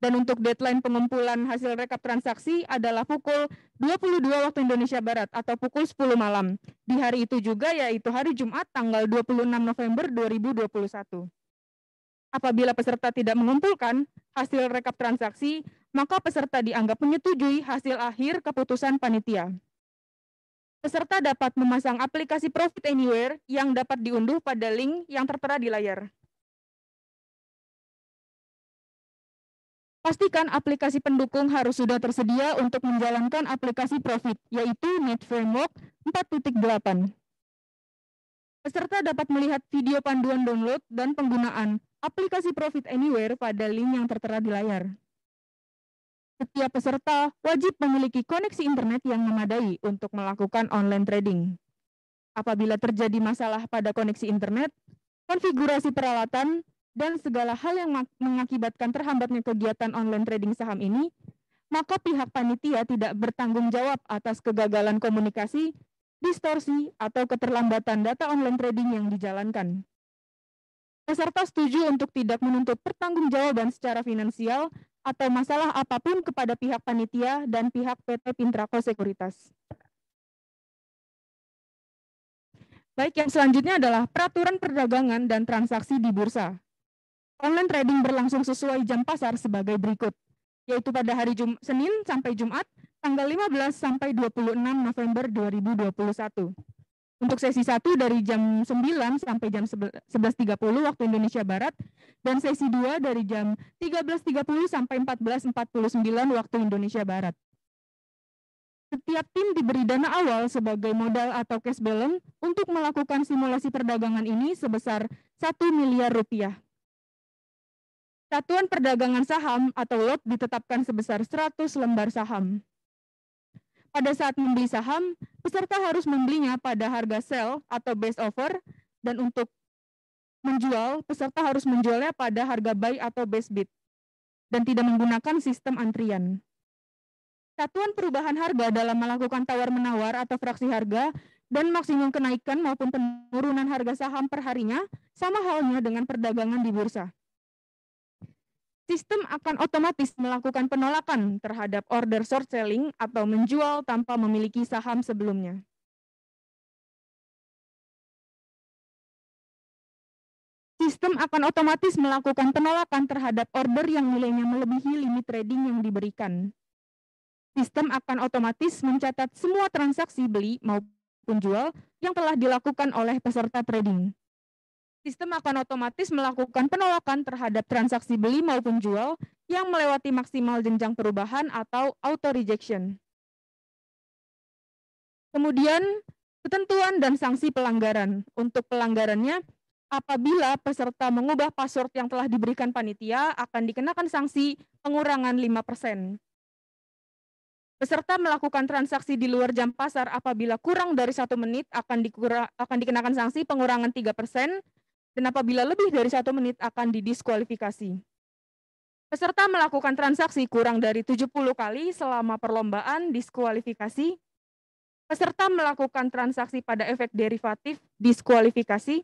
Dan untuk deadline pengumpulan hasil rekap transaksi adalah pukul 22 waktu Indonesia Barat atau pukul 10 malam. Di hari itu juga yaitu hari Jumat tanggal 26 November 2021. Apabila peserta tidak mengumpulkan hasil rekap transaksi, maka peserta dianggap menyetujui hasil akhir keputusan panitia. Peserta dapat memasang aplikasi Profit Anywhere yang dapat diunduh pada link yang tertera di layar. Pastikan aplikasi pendukung harus sudah tersedia untuk menjalankan aplikasi Profit, yaitu Net Framework 4.8. Peserta dapat melihat video panduan download dan penggunaan aplikasi Profit Anywhere pada link yang tertera di layar. Setiap peserta wajib memiliki koneksi internet yang memadai untuk melakukan online trading. Apabila terjadi masalah pada koneksi internet, konfigurasi peralatan, dan segala hal yang mengakibatkan terhambatnya kegiatan online trading saham ini, maka pihak panitia tidak bertanggung jawab atas kegagalan komunikasi, distorsi, atau keterlambatan data online trading yang dijalankan. Peserta setuju untuk tidak menuntut pertanggungjawaban secara finansial atau masalah apapun kepada pihak panitia dan pihak PT Pintraco Sekuritas. Baik, yang selanjutnya adalah peraturan perdagangan dan transaksi di bursa. Online trading berlangsung sesuai jam pasar sebagai berikut, yaitu pada hari Senin sampai Jumat, tanggal 15 sampai 26 November 2021. Untuk sesi 1 dari jam 9 sampai jam 11.30 waktu Indonesia Barat, dan sesi 2 dari jam 13.30 sampai 14.49 waktu Indonesia Barat. Setiap tim diberi dana awal sebagai modal atau cash balance untuk melakukan simulasi perdagangan ini sebesar 1 miliar rupiah. Satuan perdagangan saham atau lot ditetapkan sebesar 100 lembar saham. Pada saat membeli saham, peserta harus membelinya pada harga sell atau base offer, dan untuk menjual, peserta harus menjualnya pada harga buy atau base bid, dan tidak menggunakan sistem antrian. Satuan perubahan harga dalam melakukan tawar-menawar atau fraksi harga dan maksimum kenaikan maupun penurunan harga saham per harinya sama halnya dengan perdagangan di bursa. Sistem akan otomatis melakukan penolakan terhadap order short selling atau menjual tanpa memiliki saham sebelumnya. Sistem akan otomatis melakukan penolakan terhadap order yang nilainya melebihi limit trading yang diberikan. Sistem akan otomatis mencatat semua transaksi beli maupun jual yang telah dilakukan oleh peserta trading. Sistem akan otomatis melakukan penolakan terhadap transaksi beli maupun jual yang melewati maksimal jenjang perubahan atau auto rejection. Kemudian, ketentuan dan sanksi pelanggaran. Untuk pelanggarannya, apabila peserta mengubah password yang telah diberikan panitia, akan dikenakan sanksi pengurangan 5%. Peserta melakukan transaksi di luar jam pasar apabila kurang dari 1 menit akan dikenakan sanksi pengurangan 3%, dan apabila lebih dari 1 menit akan didiskualifikasi. Peserta melakukan transaksi kurang dari 70 kali selama perlombaan, diskualifikasi. Peserta melakukan transaksi pada efek derivatif, diskualifikasi.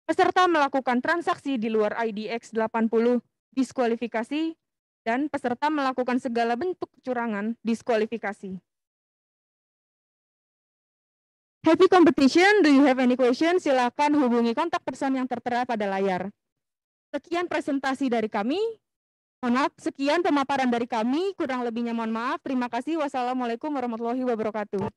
Peserta melakukan transaksi di luar IDX 80, diskualifikasi. Dan peserta melakukan segala bentuk kecurangan, diskualifikasi. Happy competition, do you have any question? Silakan hubungi kontak person yang tertera pada layar. Sekian presentasi dari kami. Mohon maaf, sekian pemaparan dari kami. Kurang lebihnya mohon maaf. Terima kasih. Wassalamualaikum warahmatullahi wabarakatuh.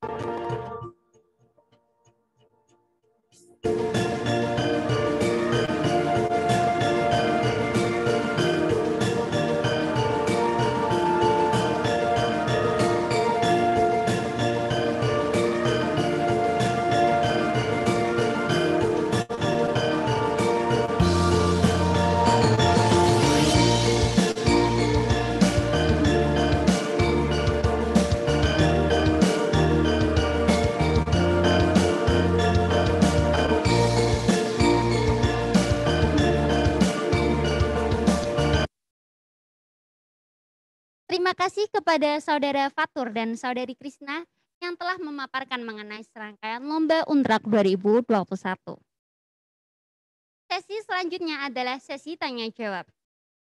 Terima kasih kepada Saudara Fatur dan Saudari Krisna yang telah memaparkan mengenai serangkaian Lomba Untrak 2021. Sesi selanjutnya adalah sesi tanya jawab.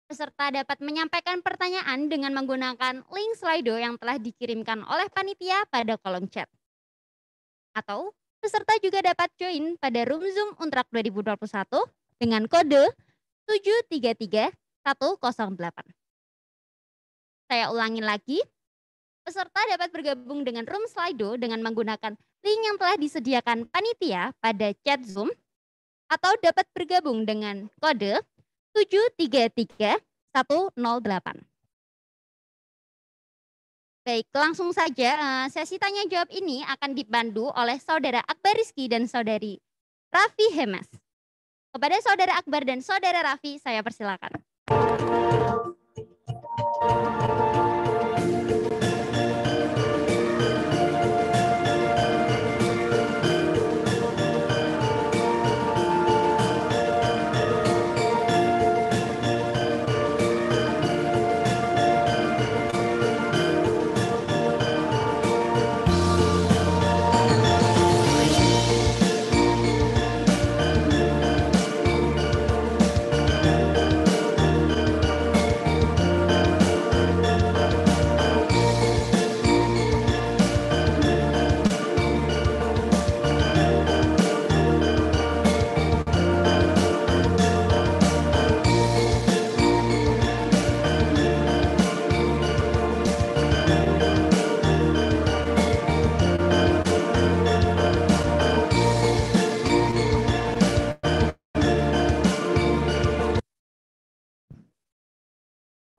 Peserta dapat menyampaikan pertanyaan dengan menggunakan link Slido yang telah dikirimkan oleh panitia pada kolom chat. Atau peserta juga dapat join pada room Zoom Untrak 2021 dengan kode 733108. Saya ulangi lagi, peserta dapat bergabung dengan room Slido dengan menggunakan link yang telah disediakan panitia pada chat Zoom, atau dapat bergabung dengan kode 733108. Baik, langsung saja sesi tanya jawab ini akan dipandu oleh Saudara Akbar Rizky dan Saudari Raffi Hemas. Kepada Saudara Akbar dan Saudara Raffi, saya persilakan.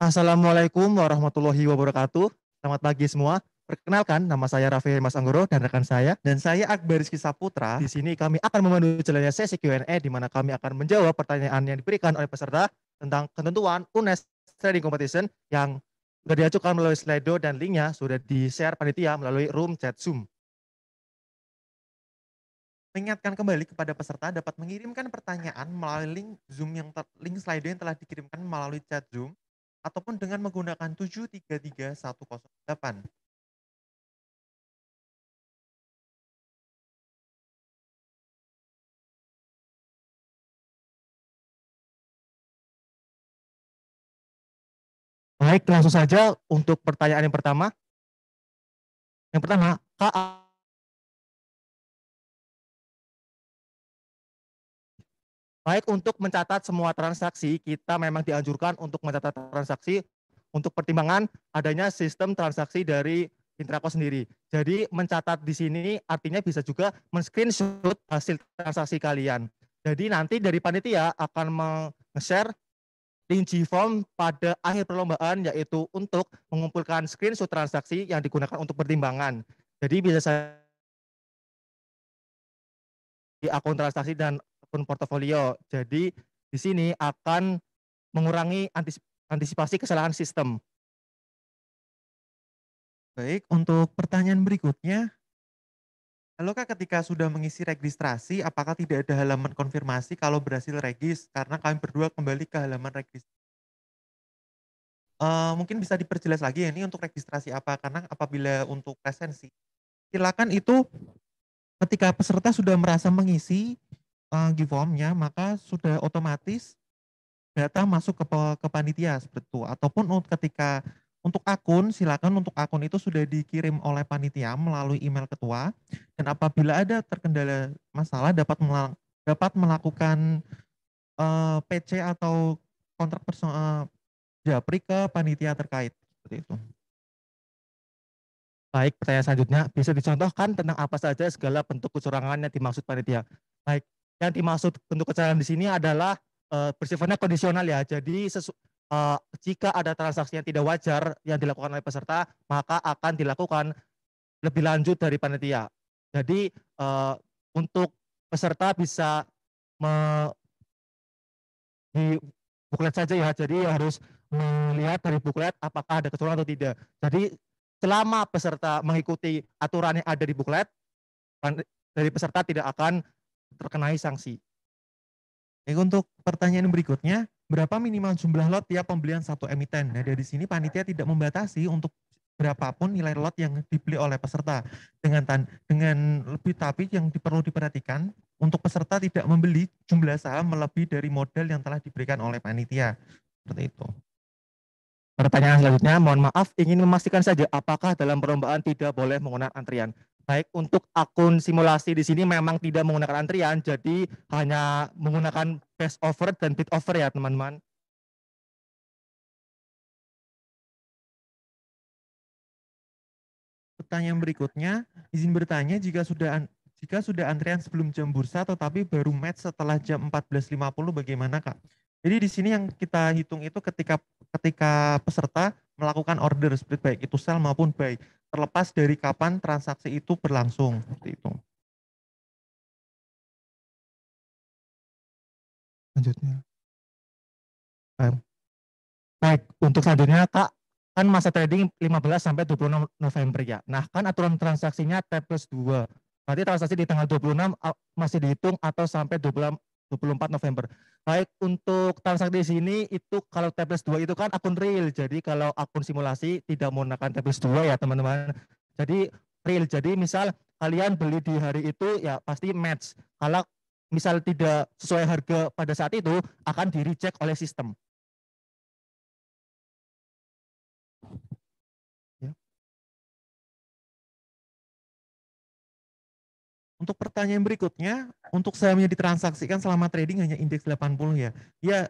Assalamualaikum warahmatullahi wabarakatuh. Selamat pagi semua. Perkenalkan, nama saya Raffi Mas Anggoro dan rekan saya. Dan saya Akbar Rizky Saputra. Di sini kami akan memandu jalannya sesi Q&A di mana kami akan menjawab pertanyaan yang diberikan oleh peserta tentang ketentuan UNES Trading Competition yang sudah diajukan melalui Slido dan linknya sudah di-share panitia melalui room chat Zoom. Mengingatkan kembali kepada peserta dapat mengirimkan pertanyaan melalui link Zoom link Slido yang telah dikirimkan melalui chat Zoom ataupun dengan menggunakan 733108. Baik, langsung saja untuk pertanyaan yang pertama. Yang pertama, baik untuk mencatat semua transaksi, kita memang dianjurkan untuk mencatat transaksi untuk pertimbangan adanya sistem transaksi dari Intraco sendiri. Jadi mencatat di sini artinya bisa juga men-screenshot hasil transaksi kalian. Jadi nanti dari panitia akan meng-share link Gform pada akhir perlombaan, yaitu untuk mengumpulkan screenshot transaksi yang digunakan untuk pertimbangan. Jadi bisa saya di akun transaksi dan akun portofolio. Jadi di sini akan mengurangi antisipasi kesalahan sistem. Baik, untuk pertanyaan berikutnya. Halo Kak, ketika sudah mengisi registrasi, apakah tidak ada halaman konfirmasi kalau berhasil regis? Karena kami berdua kembali ke halaman registrasi. Mungkin bisa diperjelas lagi ya, ini untuk registrasi apa? Karena apabila untuk presensi, silakan itu ketika peserta sudah merasa mengisi Gform-nya, maka sudah otomatis data masuk ke panitia seperti itu. Ataupun ketika untuk akun, silakan untuk akun itu sudah dikirim oleh panitia melalui email ketua. Dan apabila ada terkendala masalah dapat melakukan PC atau kontrak japri ke panitia terkait seperti itu. Baik, pertanyaan selanjutnya bisa dicontohkan tentang apa saja segala bentuk kecurangan yang dimaksud panitia. Baik, yang dimaksud bentuk kecurangan di sini adalah bersifatnya kondisional ya. Jadi jika ada transaksi yang tidak wajar yang dilakukan oleh peserta, maka akan dilakukan lebih lanjut dari panitia. Jadi untuk peserta bisa di buklet saja ya. Jadi harus melihat dari buklet apakah ada kecurangan atau tidak. Jadi selama peserta mengikuti aturan yang ada di buklet, dari peserta tidak akan terkenai sanksi. Untuk pertanyaan berikutnya, berapa minimal jumlah lot tiap pembelian satu emiten? Nah, dari sini panitia tidak membatasi untuk berapapun nilai lot yang dibeli oleh peserta. Dengan lebih, tapi yang perlu diperhatikan untuk peserta tidak membeli jumlah saham melebihi dari modal yang telah diberikan oleh panitia. Seperti itu. Pertanyaan selanjutnya, mohon maaf, ingin memastikan saja apakah dalam perlombaan tidak boleh menggunakan antrian. Baik, untuk akun simulasi di sini memang tidak menggunakan antrian, jadi hanya menggunakan best offer dan bid offer ya teman-teman. Pertanyaan berikutnya, izin bertanya jika sudah antrian sebelum jam bursa tetapi baru match setelah jam 14.50 bagaimana Kak? Jadi di sini yang kita hitung itu ketika peserta melakukan order seperti baik itu sell maupun buy, terlepas dari kapan transaksi itu berlangsung seperti itu. Selanjutnya. Baik, untuk selanjutnya Kak, kan masa trading 15 sampai 26 November ya. Nah, kan aturan transaksinya T+2. Berarti transaksi di tanggal 26 masih dihitung atau sampai 24 November. Baik, untuk transaksi di sini itu kalau T+2 itu kan akun real. Jadi kalau akun simulasi tidak menggunakan T+2 ya teman-teman. Jadi real. Jadi misal kalian beli di hari itu ya pasti match. Kalau misal tidak sesuai harga pada saat itu akan di-reject oleh sistem. Untuk pertanyaan berikutnya, untuk saham yang ditransaksikan selama trading hanya indeks 80 ya. Ya,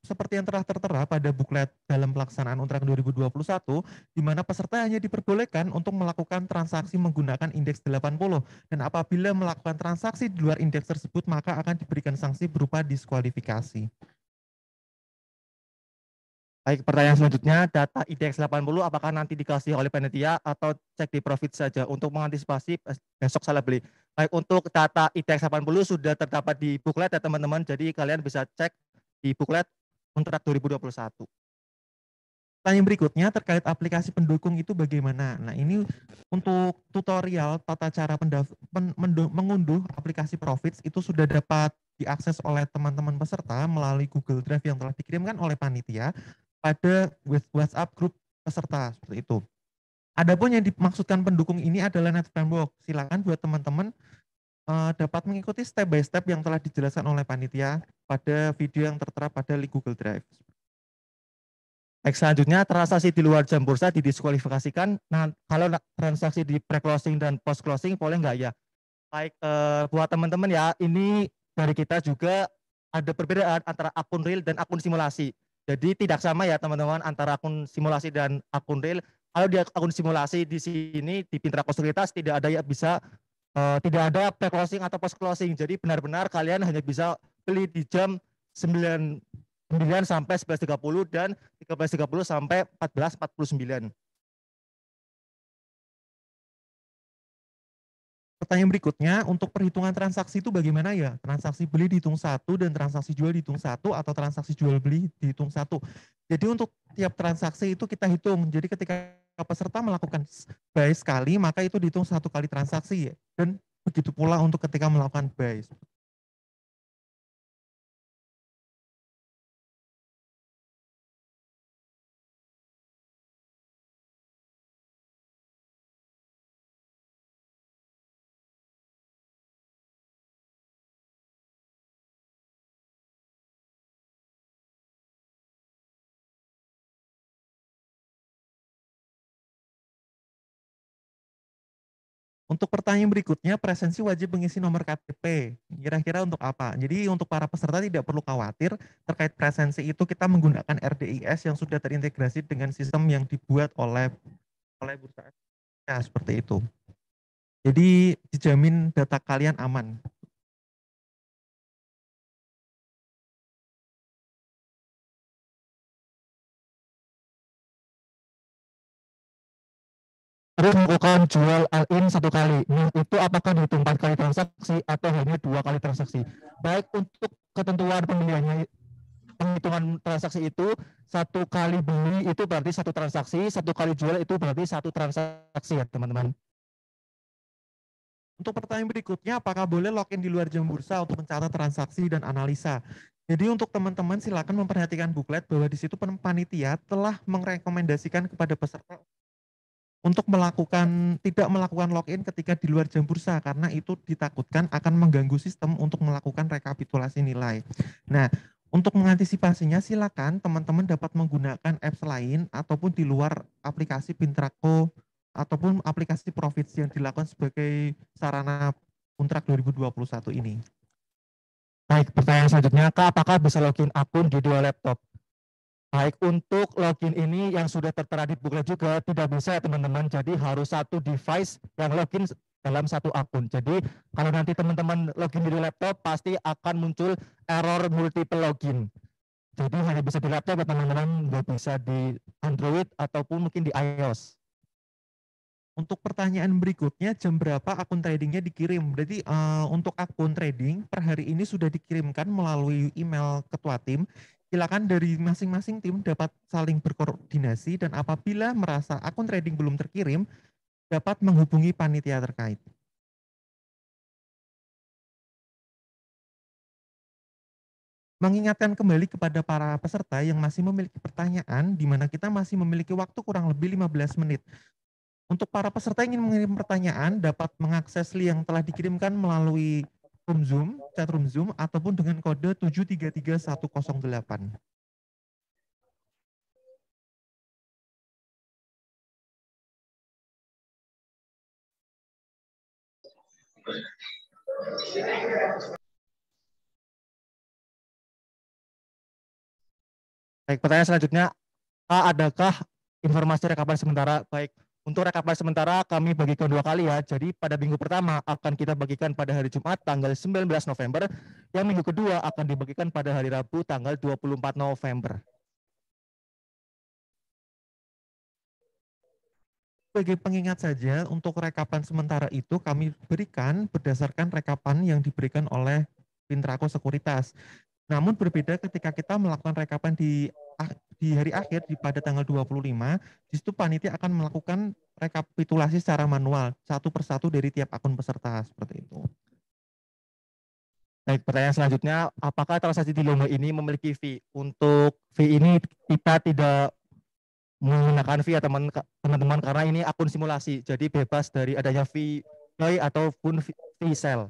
seperti yang telah tertera pada buklet dalam pelaksanaan Untrag 2021, di mana peserta hanya diperbolehkan untuk melakukan transaksi menggunakan indeks 80. Dan apabila melakukan transaksi di luar indeks tersebut, maka akan diberikan sanksi berupa diskualifikasi. Baik, pertanyaan selanjutnya, data IDX 80 apakah nanti dikasih oleh panitia atau cek di profit saja untuk mengantisipasi besok salah beli? Baik, untuk data IDX 80 sudah terdapat di booklet ya teman-teman, jadi kalian bisa cek di booklet kontrak 2021. Pertanyaan berikutnya terkait aplikasi pendukung itu bagaimana? Nah, ini untuk tutorial tata cara mengunduh aplikasi Profits itu sudah dapat diakses oleh teman-teman peserta melalui Google Drive yang telah dikirimkan oleh panitia pada WhatsApp grup peserta seperti itu. Adapun yang dimaksudkan pendukung ini adalah Net Framework. Silakan buat teman-teman dapat mengikuti step by step yang telah dijelaskan oleh panitia pada video yang tertera pada link Google Drive. Baik, selanjutnya transaksi di luar jam bursa didiskualifikasikan. Nah, kalau transaksi di pre-closing dan post-closing boleh nggak ya? Baik, buat teman-teman ya, ini dari kita juga ada perbedaan antara akun real dan akun simulasi. Jadi tidak sama ya teman-teman antara akun simulasi dan akun real. Kalau di akun simulasi di sini di Pintra Sekuritas tidak ada ya bisa tidak ada pre-closing atau post-closing. Jadi benar-benar kalian hanya bisa beli di jam 9 sampai 11.30 dan 13.30 sampai 14.49. Pertanyaan berikutnya, untuk perhitungan transaksi itu bagaimana ya? Transaksi beli dihitung satu dan transaksi jual dihitung satu atau transaksi jual beli dihitung satu. Jadi untuk tiap transaksi itu kita hitung. Jadi ketika peserta melakukan buy sekali, maka itu dihitung satu kali transaksi ya. Dan begitu pula untuk ketika melakukan buy. Untuk pertanyaan berikutnya, presensi wajib mengisi nomor KTP. Kira-kira untuk apa? Jadi untuk para peserta tidak perlu khawatir terkait presensi itu kita menggunakan RDIS yang sudah terintegrasi dengan sistem yang dibuat oleh bursa. Ya, seperti itu. Jadi dijamin data kalian aman. Terus melakukan jual all-in satu kali. Nah, itu apakah dihitung 4 kali transaksi atau hanya 2 kali transaksi? Baik, untuk ketentuan pembeliannya, penghitungan transaksi itu 1 kali beli itu berarti 1 transaksi, 1 kali jual itu berarti 1 transaksi ya teman-teman. Untuk pertanyaan berikutnya, apakah boleh login di luar jam bursa untuk mencatat transaksi dan analisa? Jadi untuk teman-teman silakan memperhatikan buklet bahwa di situ panitia telah merekomendasikan kepada peserta untuk tidak melakukan login ketika di luar jam bursa karena itu ditakutkan akan mengganggu sistem untuk melakukan rekapitulasi nilai. Nah, untuk mengantisipasinya silakan teman-teman dapat menggunakan apps lain ataupun di luar aplikasi Pintrako ataupun aplikasi Profits yang dilakukan sebagai sarana kontrak 2021 ini. Baik, pertanyaan selanjutnya, Kak, apakah bisa login akun di 2 laptop? Baik, untuk login ini yang sudah tertera di buklet juga tidak bisa ya teman-teman. Jadi harus 1 device yang login dalam 1 akun. Jadi kalau nanti teman-teman login di laptop pasti akan muncul error multiple login. Jadi hanya bisa di laptop ya teman-teman, nggak bisa di Android ataupun mungkin di iOS. Untuk pertanyaan berikutnya, jam berapa akun tradingnya dikirim? Berarti untuk akun trading per hari ini sudah dikirimkan melalui email ketua tim. Silakan dari masing-masing tim dapat saling berkoordinasi dan apabila merasa akun trading belum terkirim, dapat menghubungi panitia terkait. Mengingatkan kembali kepada para peserta yang masih memiliki pertanyaan, di mana kita masih memiliki waktu kurang lebih 15 menit. Untuk para peserta yang ingin mengirim pertanyaan, dapat mengakses link yang telah dikirimkan melalui chat room Zoom, ataupun dengan kode 733108. Baik, pertanyaan selanjutnya, adakah informasi rekapan sementara? Baik, untuk rekapan sementara kami bagikan 2 kali ya. Jadi pada minggu pertama akan kita bagikan pada hari Jumat tanggal 19 November. Yang minggu kedua akan dibagikan pada hari Rabu tanggal 24 November. Sebagai pengingat saja, untuk rekapan sementara itu kami berikan berdasarkan rekapan yang diberikan oleh Pintrako Sekuritas. Namun berbeda ketika kita melakukan rekapan di hari akhir pada tanggal 25, di situ panitia akan melakukan rekapitulasi secara manual satu persatu dari tiap akun peserta seperti itu. Baik, pertanyaan selanjutnya, apakah transaksi di lomba ini memiliki fee? Untuk fee ini kita tidak menggunakan fee ya teman-teman karena ini akun simulasi, jadi bebas dari adanya fee buy ataupun fee sell.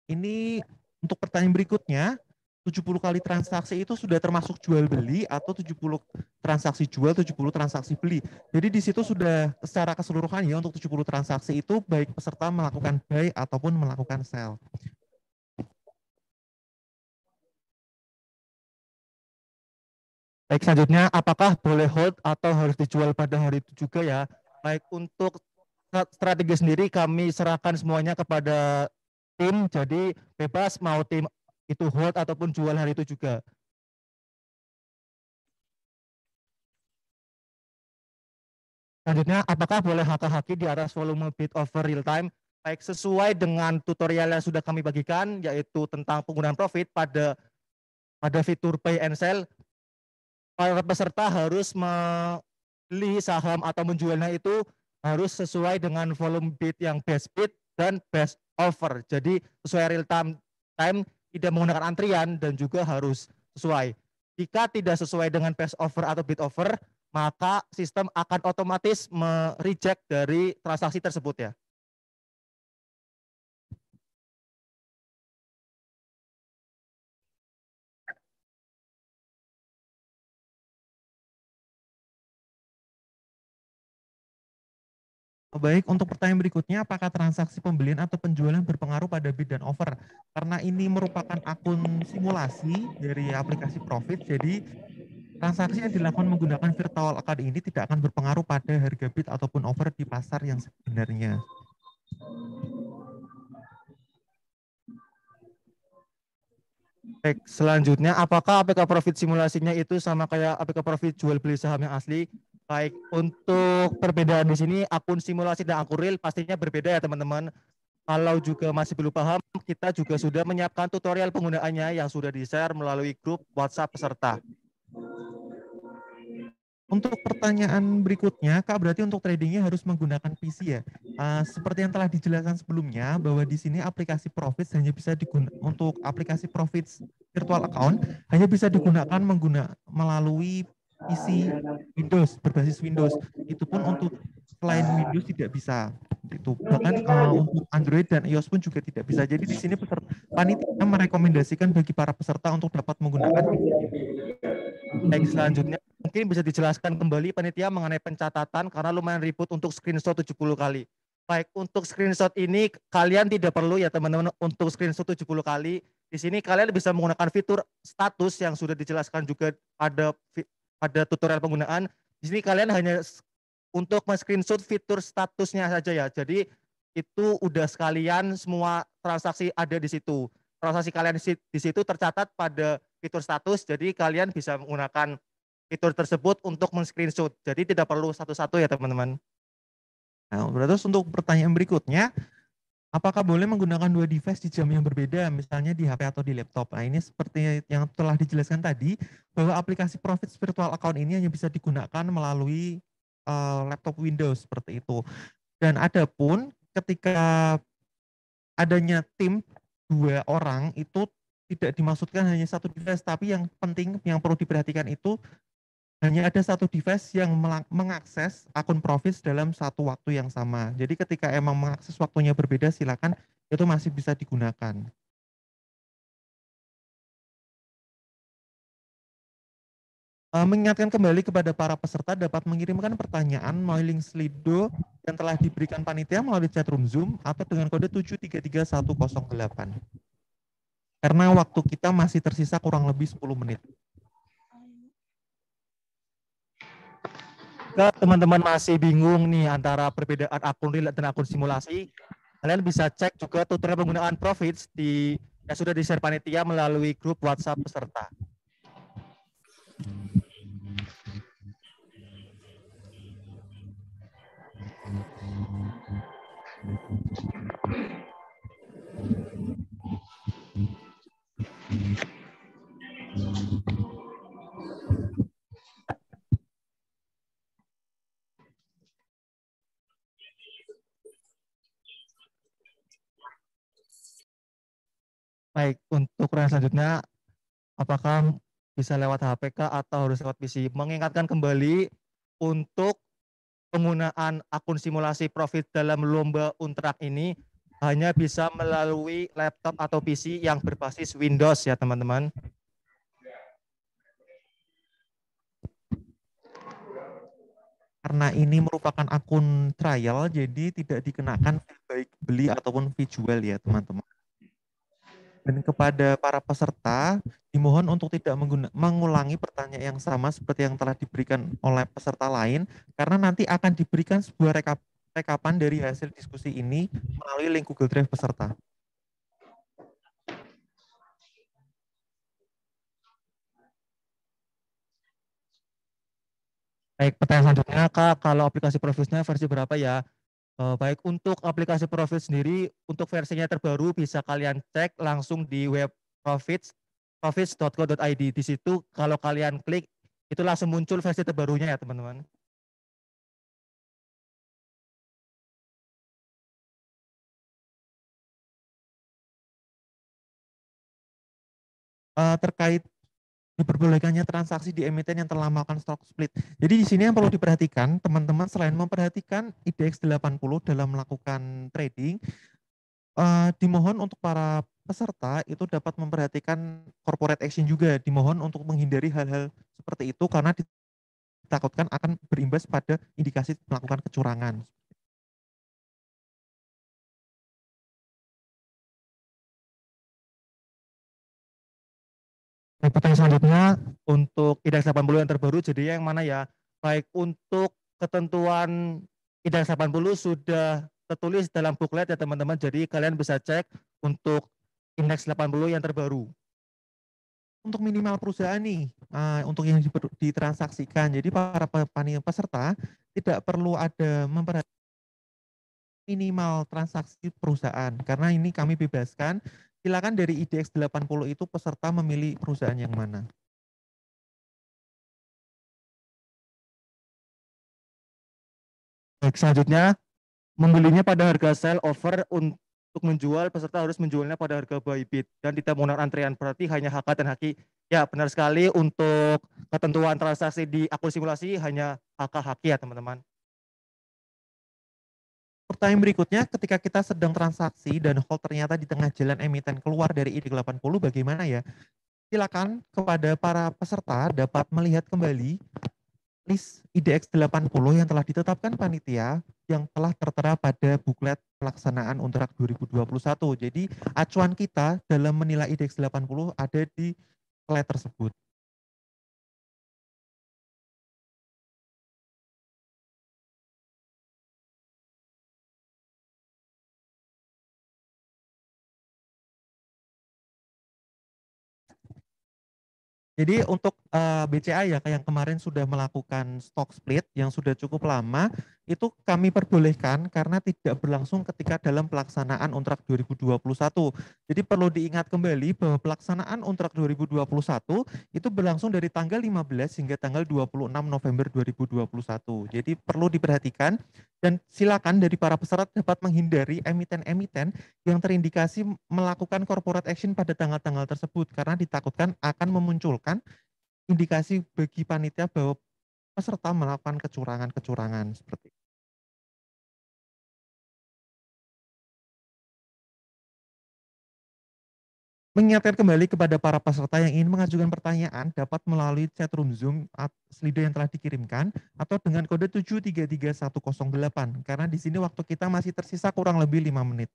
Ini untuk pertanyaan berikutnya, 70 kali transaksi itu sudah termasuk jual beli atau 70 transaksi jual, 70 transaksi beli. Jadi di situ sudah secara keseluruhan ya untuk 70 transaksi itu baik peserta melakukan buy ataupun melakukan sell. Baik, selanjutnya apakah boleh hold atau harus dijual pada hari itu juga ya? Baik, untuk strategi sendiri kami serahkan semuanya kepada tim, jadi bebas mau tim itu hold ataupun jual hari itu juga. Selanjutnya, apakah boleh haki-haki di atas volume bid over real time? Baik, sesuai dengan tutorial yang sudah kami bagikan, yaitu tentang penggunaan profit pada fitur buy and sell, para peserta harus membeli saham atau menjualnya itu harus sesuai dengan volume bid yang best bid dan best offer. Jadi sesuai real time, tidak menggunakan antrian dan juga harus sesuai. Jika tidak sesuai dengan best offer atau bid offer, maka sistem akan otomatis mereject dari transaksi tersebut ya. Baik, untuk pertanyaan berikutnya, apakah transaksi pembelian atau penjualan berpengaruh pada bid dan offer? Karena ini merupakan akun simulasi dari aplikasi Profit, jadi transaksi yang dilakukan menggunakan virtual account ini tidak akan berpengaruh pada harga bid ataupun offer di pasar yang sebenarnya. Baik, selanjutnya apakah APK Profit simulasinya itu sama kayak APK Profit jual beli saham yang asli? Baik, untuk perbedaan di sini akun simulasi dan akun real pastinya berbeda ya teman-teman. Kalau juga masih belum paham, kita juga sudah menyiapkan tutorial penggunaannya yang sudah di-share melalui grup WhatsApp peserta. Untuk pertanyaan berikutnya, Kak, berarti untuk tradingnya harus menggunakan PC ya? Seperti yang telah dijelaskan sebelumnya, bahwa di sini aplikasi Profit hanya bisa digunakan untuk aplikasi Profit virtual account hanya bisa digunakan melalui PC Windows, berbasis Windows. Itu pun untuk selain Windows tidak bisa. Itu bahkan untuk Android dan iOS pun juga tidak bisa. Jadi di sini panitia merekomendasikan bagi para peserta untuk dapat menggunakan PC. Baik, selanjutnya mungkin bisa dijelaskan kembali panitia mengenai pencatatan karena lumayan ribut untuk screenshot 70 kali. Baik, untuk screenshot ini kalian tidak perlu ya teman-teman untuk screenshot 70 kali. Di sini kalian bisa menggunakan fitur status yang sudah dijelaskan juga pada tutorial penggunaan. Di sini kalian hanya untuk men-screenshot fitur statusnya saja ya. Jadi itu udah sekalian semua transaksi ada di situ. Transaksi kalian di situ tercatat pada fitur status, jadi kalian bisa menggunakan fitur tersebut untuk men-screenshot. Jadi tidak perlu satu-satu ya teman-teman. Nah, terus untuk pertanyaan berikutnya, apakah boleh menggunakan dua device di jam yang berbeda, misalnya di HP atau di laptop? Nah, ini seperti yang telah dijelaskan tadi, bahwa aplikasi Profit Virtual Account ini hanya bisa digunakan melalui laptop Windows seperti itu. Dan adapun ketika adanya tim 2 orang itu tidak dimaksudkan hanya satu device, tapi yang penting yang perlu diperhatikan itu hanya ada satu device yang mengakses akun Profit dalam satu waktu yang sama. Jadi ketika emang mengakses waktunya berbeda, silakan itu masih bisa digunakan. Mengingatkan kembali kepada para peserta dapat mengirimkan pertanyaan melalui link Slido yang telah diberikan panitia melalui chatroom Zoom atau dengan kode 733108. Karena waktu kita masih tersisa kurang lebih 10 menit. Jika teman-teman masih bingung nih antara perbedaan akun real dan akun simulasi, kalian bisa cek juga tutorial penggunaan Profits yang sudah di-share panitia melalui grup WhatsApp peserta. Baik, untuk pertanyaan selanjutnya, apakah bisa lewat HP kah atau harus lewat PC? Mengingatkan kembali untuk penggunaan akun simulasi profit dalam lomba Untrak ini hanya bisa melalui laptop atau PC yang berbasis Windows ya teman-teman. Karena ini merupakan akun trial, jadi tidak dikenakan baik beli ataupun fee jual ya teman-teman. Dan kepada para peserta, dimohon untuk tidak mengulangi pertanyaan yang sama seperti yang telah diberikan oleh peserta lain, karena nanti akan diberikan sebuah rekapan dari hasil diskusi ini melalui link Google Drive peserta. Baik, pertanyaan selanjutnya, Kak, kalau aplikasi Profitnya versi berapa ya? Baik, untuk aplikasi Profit sendiri, untuk versinya terbaru bisa kalian cek langsung di web profits.co.id. Di situ kalau kalian klik, itu langsung muncul versi terbarunya ya teman-teman. Terkait diperbolehkannya transaksi di emiten yang telah melakukan stock split. Jadi di sini yang perlu diperhatikan, teman-teman selain memperhatikan IDX 80 dalam melakukan trading, dimohon untuk para peserta itu dapat memperhatikan corporate action juga. Dimohon untuk menghindari hal-hal seperti itu karena ditakutkan akan berimbas pada indikasi melakukan kecurangan. Pertanyaan selanjutnya, untuk IDX 80 yang terbaru jadi yang mana ya? Baik, untuk ketentuan IDX 80 sudah tertulis dalam booklet ya teman-teman, jadi kalian bisa cek untuk indeks 80 yang terbaru. Untuk minimal perusahaan nih, untuk yang ditransaksikan, jadi para peserta tidak perlu ada memperhatikan minimal transaksi perusahaan, karena ini kami bebaskan. Silakan dari IDX 80 itu peserta memilih perusahaan yang mana. Baik, selanjutnya membelinya pada harga sell over. Untuk menjual, peserta harus menjualnya pada harga buy bid dan tidak menggunakan antrian, berarti hanya HK dan HQ. Ya, benar sekali, untuk ketentuan transaksi di akun simulasi hanya HK HQ ya teman-teman. Pertanyaan berikutnya, ketika kita sedang transaksi dan hold ternyata di tengah jalan emiten keluar dari IDX 80, bagaimana ya? Silakan kepada para peserta dapat melihat kembali list IDX 80 yang telah ditetapkan panitia yang telah tertera pada buklet pelaksanaan Untrak 2021. Jadi acuan kita dalam menilai IDX 80 ada di slide tersebut. Jadi untuk BCA ya, yang kemarin sudah melakukan stock split yang sudah cukup lama, itu kami perbolehkan karena tidak berlangsung ketika dalam pelaksanaan Untrak 2021. Jadi perlu diingat kembali bahwa pelaksanaan Untrak 2021 itu berlangsung dari tanggal 15 hingga tanggal 26 November 2021. Jadi perlu diperhatikan dan silakan dari para peserta dapat menghindari emiten-emiten yang terindikasi melakukan corporate action pada tanggal-tanggal tersebut karena ditakutkan akan memunculkan indikasi bagi panitia bahwa peserta melakukan kecurangan-kecurangan seperti itu. Mengingatkan kembali kepada para peserta yang ingin mengajukan pertanyaan dapat melalui chatroom Zoom Slido yang telah dikirimkan atau dengan kode 733108 karena di sini waktu kita masih tersisa kurang lebih 5 menit.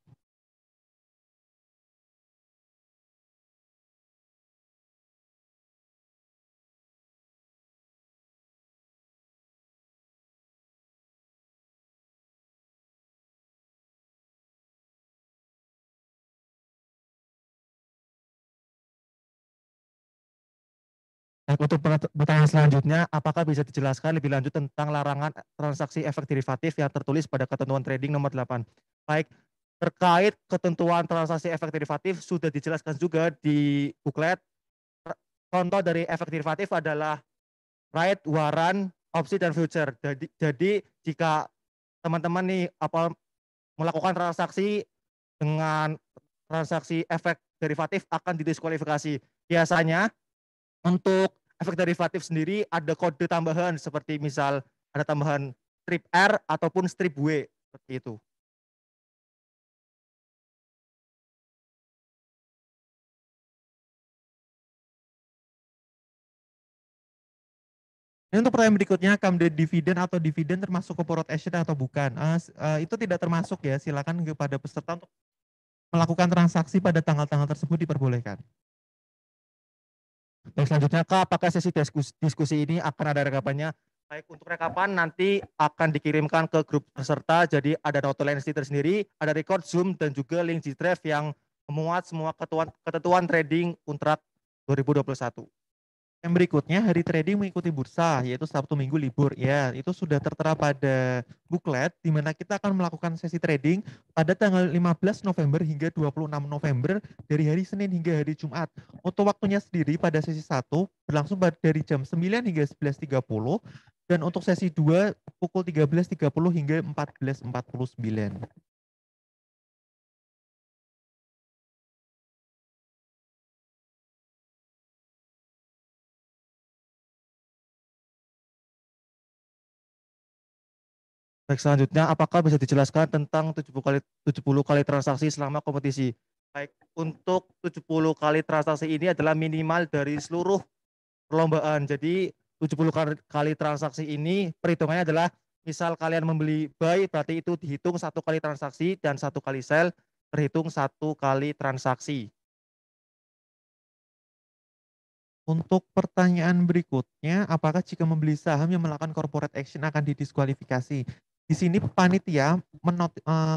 Untuk pertanyaan selanjutnya, apakah bisa dijelaskan lebih lanjut tentang larangan transaksi efek derivatif yang tertulis pada ketentuan trading nomor 8? Baik, terkait ketentuan transaksi efek derivatif sudah dijelaskan juga di buklet. Contoh dari efek derivatif adalah right, warrant, opsi, dan future. Jadi jika teman-teman nih melakukan transaksi dengan transaksi efek derivatif akan didiskualifikasi. Biasanya untuk efek derivatif sendiri ada kode tambahan seperti misal ada tambahan strip R ataupun strip W seperti itu. Ini untuk pertanyaan berikutnya, accumulated dividend atau dividen termasuk corporate action atau bukan? Itu tidak termasuk ya, silakan kepada peserta untuk melakukan transaksi pada tanggal-tanggal tersebut diperbolehkan. Baik, selanjutnya Kak, apakah sesi diskusi ini akan ada rekapannya? Baik, untuk rekapan nanti akan dikirimkan ke grup peserta, jadi ada notulensi tersendiri, ada record Zoom, dan juga link G-Drive yang memuat semua ketentuan trading Untrak 2021. Yang berikutnya, hari trading mengikuti bursa, yaitu Sabtu Minggu libur. Ya, itu sudah tertera pada buklet, di mana kita akan melakukan sesi trading pada tanggal 15 November hingga 26 November dari hari Senin hingga hari Jumat. Untuk waktunya sendiri pada sesi 1 berlangsung dari jam 9 hingga 11.30, dan untuk sesi 2 pukul 13.30 hingga 14.49. Baik, selanjutnya apakah bisa dijelaskan tentang 70 kali transaksi selama kompetisi? Baik, untuk 70 kali transaksi ini adalah minimal dari seluruh perlombaan. Jadi 70 kali transaksi ini perhitungannya adalah misal kalian membeli buy berarti itu dihitung 1 kali transaksi dan 1 kali sell terhitung 1 kali transaksi. Untuk pertanyaan berikutnya, apakah jika membeli saham yang melakukan corporate action akan didiskualifikasi? Di sini panitia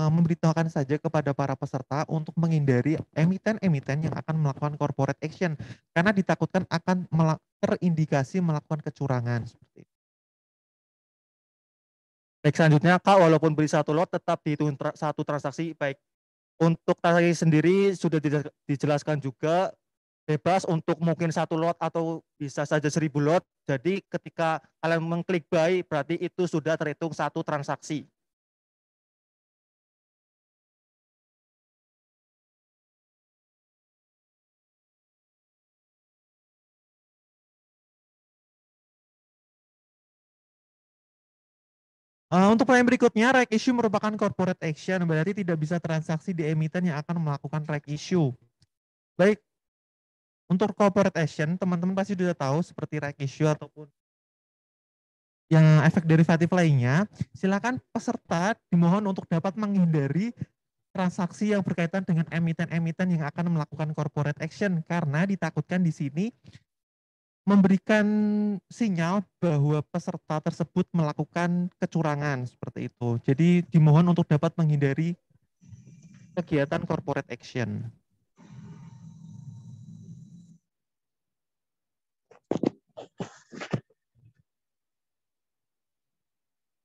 memberitahukan saja kepada para peserta untuk menghindari emiten-emiten yang akan melakukan corporate action karena ditakutkan akan terindikasi melakukan kecurangan seperti itu. Baik, selanjutnya Kak, walaupun beli 1 lot tetap dihitung 1 transaksi. Baik, untuk transaksi sendiri sudah dijelaskan juga, bebas untuk mungkin 1 lot atau bisa saja 1000 lot. Jadi ketika kalian mengklik buy berarti itu sudah terhitung 1 transaksi. Untuk pertanyaan berikutnya, right issue merupakan corporate action, berarti tidak bisa transaksi di emiten yang akan melakukan right issue. Baik, untuk corporate action, teman-teman pasti sudah tahu seperti right issue ataupun yang efek derivatif lainnya. Silakan peserta dimohon untuk dapat menghindari transaksi yang berkaitan dengan emiten-emiten yang akan melakukan corporate action karena ditakutkan di sini memberikan sinyal bahwa peserta tersebut melakukan kecurangan seperti itu. Jadi dimohon untuk dapat menghindari kegiatan corporate action.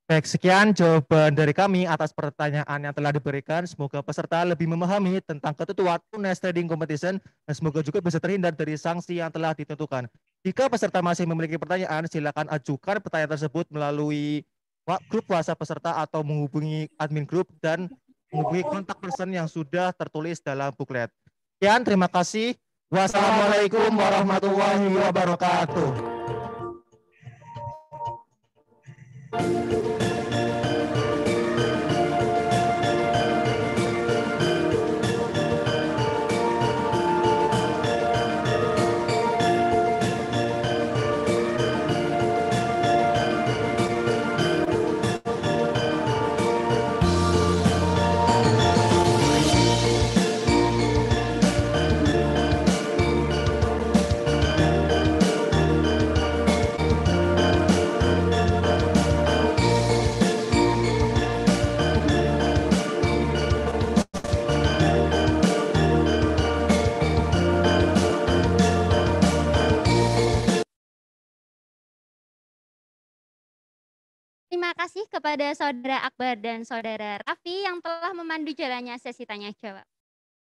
Baik, sekian jawaban dari kami atas pertanyaan yang telah diberikan. Semoga peserta lebih memahami tentang ketentuan Tunes Trading Competition dan semoga juga bisa terhindar dari sanksi yang telah ditentukan. Jika peserta masih memiliki pertanyaan, silakan ajukan pertanyaan tersebut melalui grup WhatsApp peserta atau menghubungi admin grup dan menghubungi kontak person yang sudah tertulis dalam buklet. Sekian, terima kasih. Wassalamualaikum warahmatullahi wabarakatuh. Terima kasih kepada Saudara Akbar dan Saudara Raffi yang telah memandu jalannya sesi tanya jawab.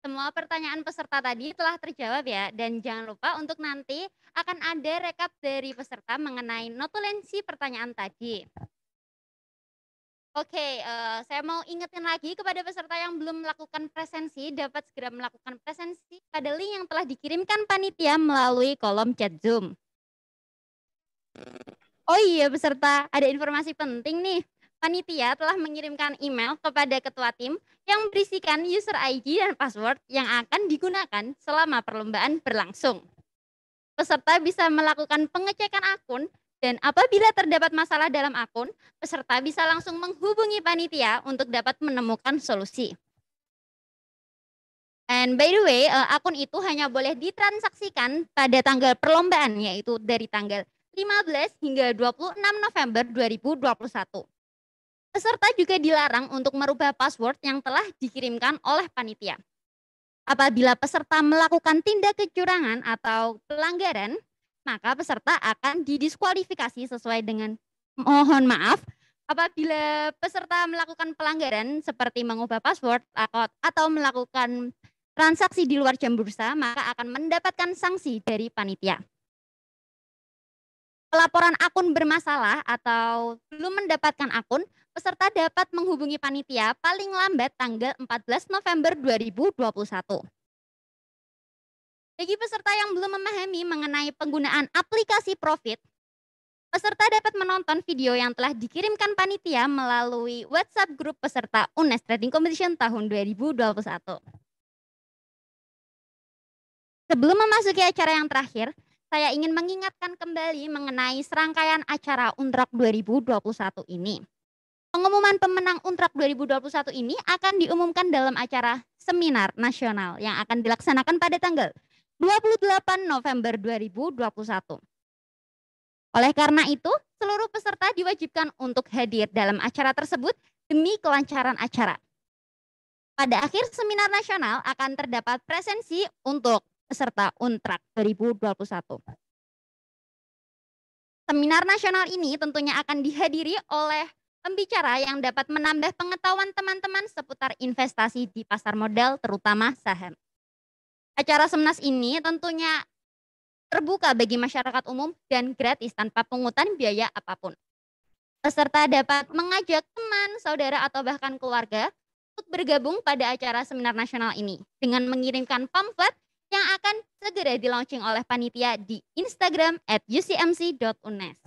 Semua pertanyaan peserta tadi telah terjawab ya, dan jangan lupa untuk nanti akan ada rekap dari peserta mengenai notulensi pertanyaan tadi. Oke, saya mau ingetin lagi kepada peserta yang belum melakukan presensi, dapat segera melakukan presensi pada link yang telah dikirimkan panitia melalui kolom chat Zoom. Oh iya peserta, ada informasi penting nih. Panitia telah mengirimkan email kepada ketua tim yang berisikan user ID dan password yang akan digunakan selama perlombaan berlangsung. Peserta bisa melakukan pengecekan akun dan apabila terdapat masalah dalam akun, peserta bisa langsung menghubungi panitia untuk dapat menemukan solusi. And by the way, akun itu hanya boleh ditransaksikan pada tanggal perlombaan, yaitu dari tanggal 15 hingga 26 November 2021. Peserta juga dilarang untuk merubah password yang telah dikirimkan oleh panitia. Apabila peserta melakukan tindak kecurangan atau pelanggaran, maka peserta akan didiskualifikasi sesuai dengan mohon maaf apabila peserta melakukan pelanggaran seperti mengubah password atau melakukan transaksi di luar jam bursa, maka akan mendapatkan sanksi dari panitia. Pelaporan akun bermasalah atau belum mendapatkan akun, peserta dapat menghubungi panitia paling lambat tanggal 14 November 2021. Bagi peserta yang belum memahami mengenai penggunaan aplikasi Profit, peserta dapat menonton video yang telah dikirimkan panitia melalui WhatsApp grup peserta UNES Trading Competition tahun 2021. Sebelum memasuki acara yang terakhir, saya ingin mengingatkan kembali mengenai serangkaian acara UNTRAK 2021 ini. Pengumuman pemenang UNTRAK 2021 ini akan diumumkan dalam acara seminar nasional yang akan dilaksanakan pada tanggal 28 November 2021. Oleh karena itu, seluruh peserta diwajibkan untuk hadir dalam acara tersebut demi kelancaran acara. Pada akhir seminar nasional akan terdapat presensi untuk peserta UNTRAK 2021. Seminar nasional ini tentunya akan dihadiri oleh pembicara yang dapat menambah pengetahuan teman-teman seputar investasi di pasar modal terutama saham. Acara Semnas ini tentunya terbuka bagi masyarakat umum dan gratis tanpa pungutan biaya apapun. Peserta dapat mengajak teman, saudara, atau bahkan keluarga untuk bergabung pada acara seminar nasional ini dengan mengirimkan pamflet yang akan segera di-launching oleh panitia di Instagram @ucmc.unes.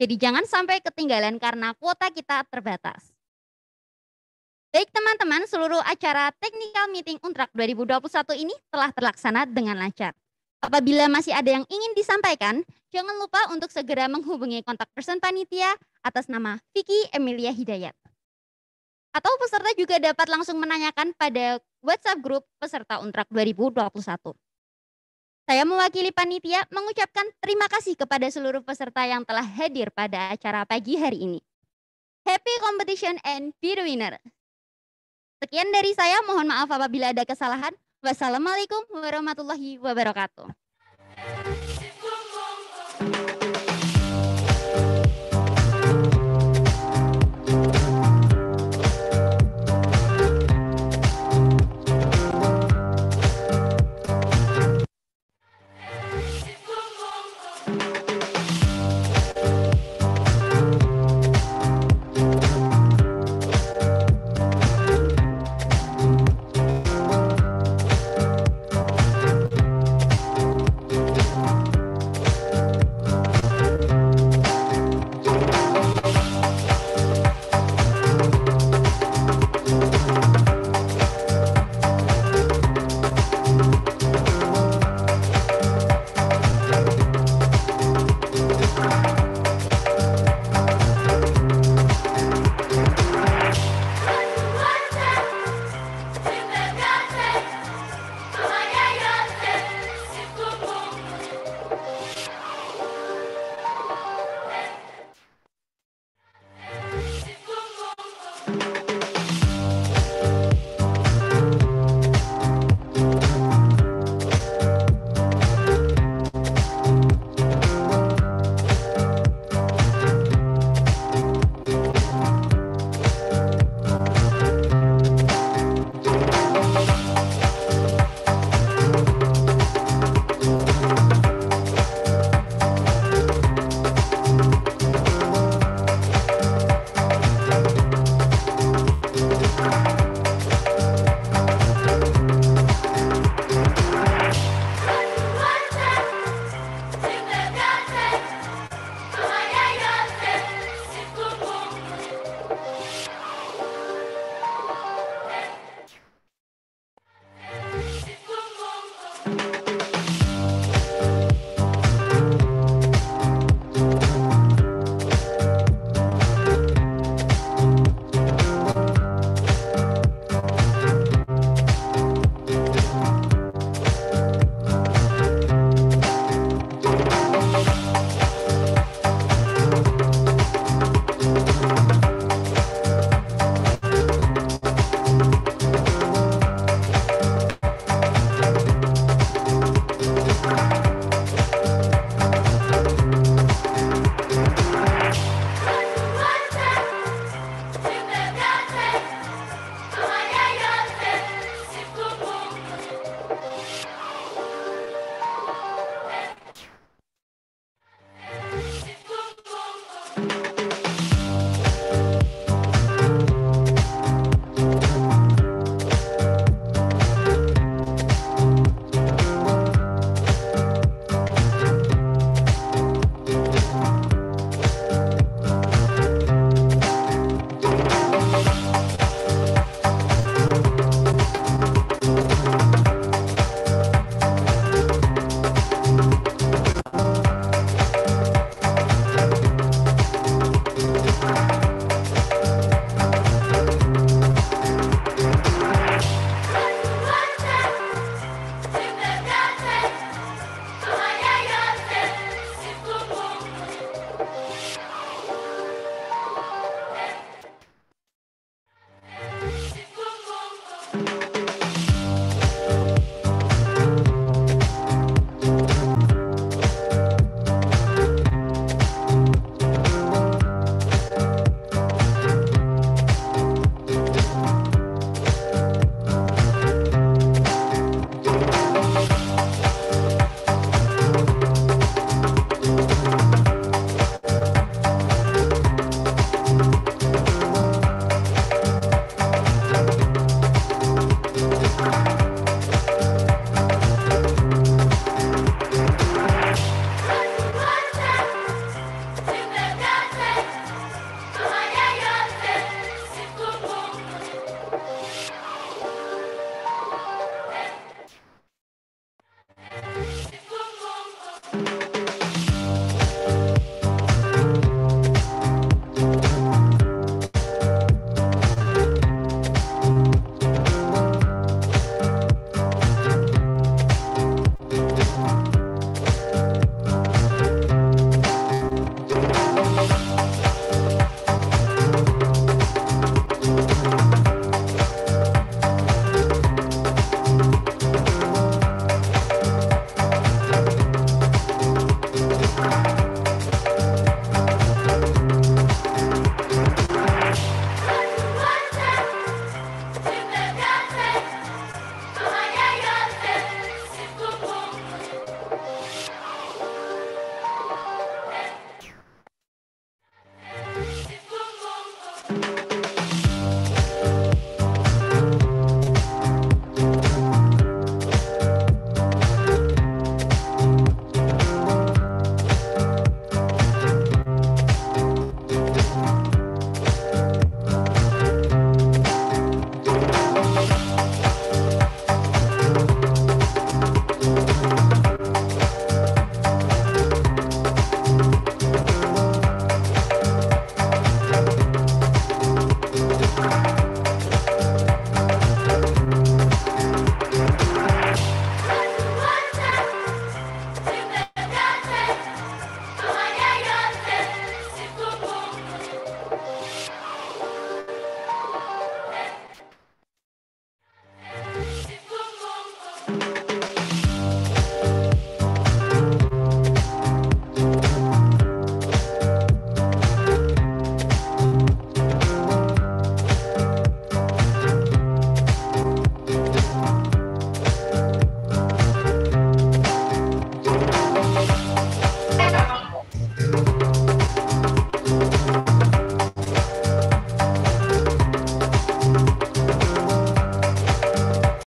Jadi jangan sampai ketinggalan karena kuota kita terbatas. Baik teman-teman, seluruh acara Technical Meeting UNTRAK 2021 ini telah terlaksana dengan lancar. Apabila masih ada yang ingin disampaikan, jangan lupa untuk segera menghubungi kontak person panitia atas nama Vicky Emilia Hidayat. Atau peserta juga dapat langsung menanyakan pada WhatsApp grup peserta UNTRAK 2021. Saya mewakili panitia mengucapkan terima kasih kepada seluruh peserta yang telah hadir pada acara pagi hari ini. Happy competition and be the winner. Sekian dari saya, mohon maaf apabila ada kesalahan. Wassalamualaikum warahmatullahi wabarakatuh.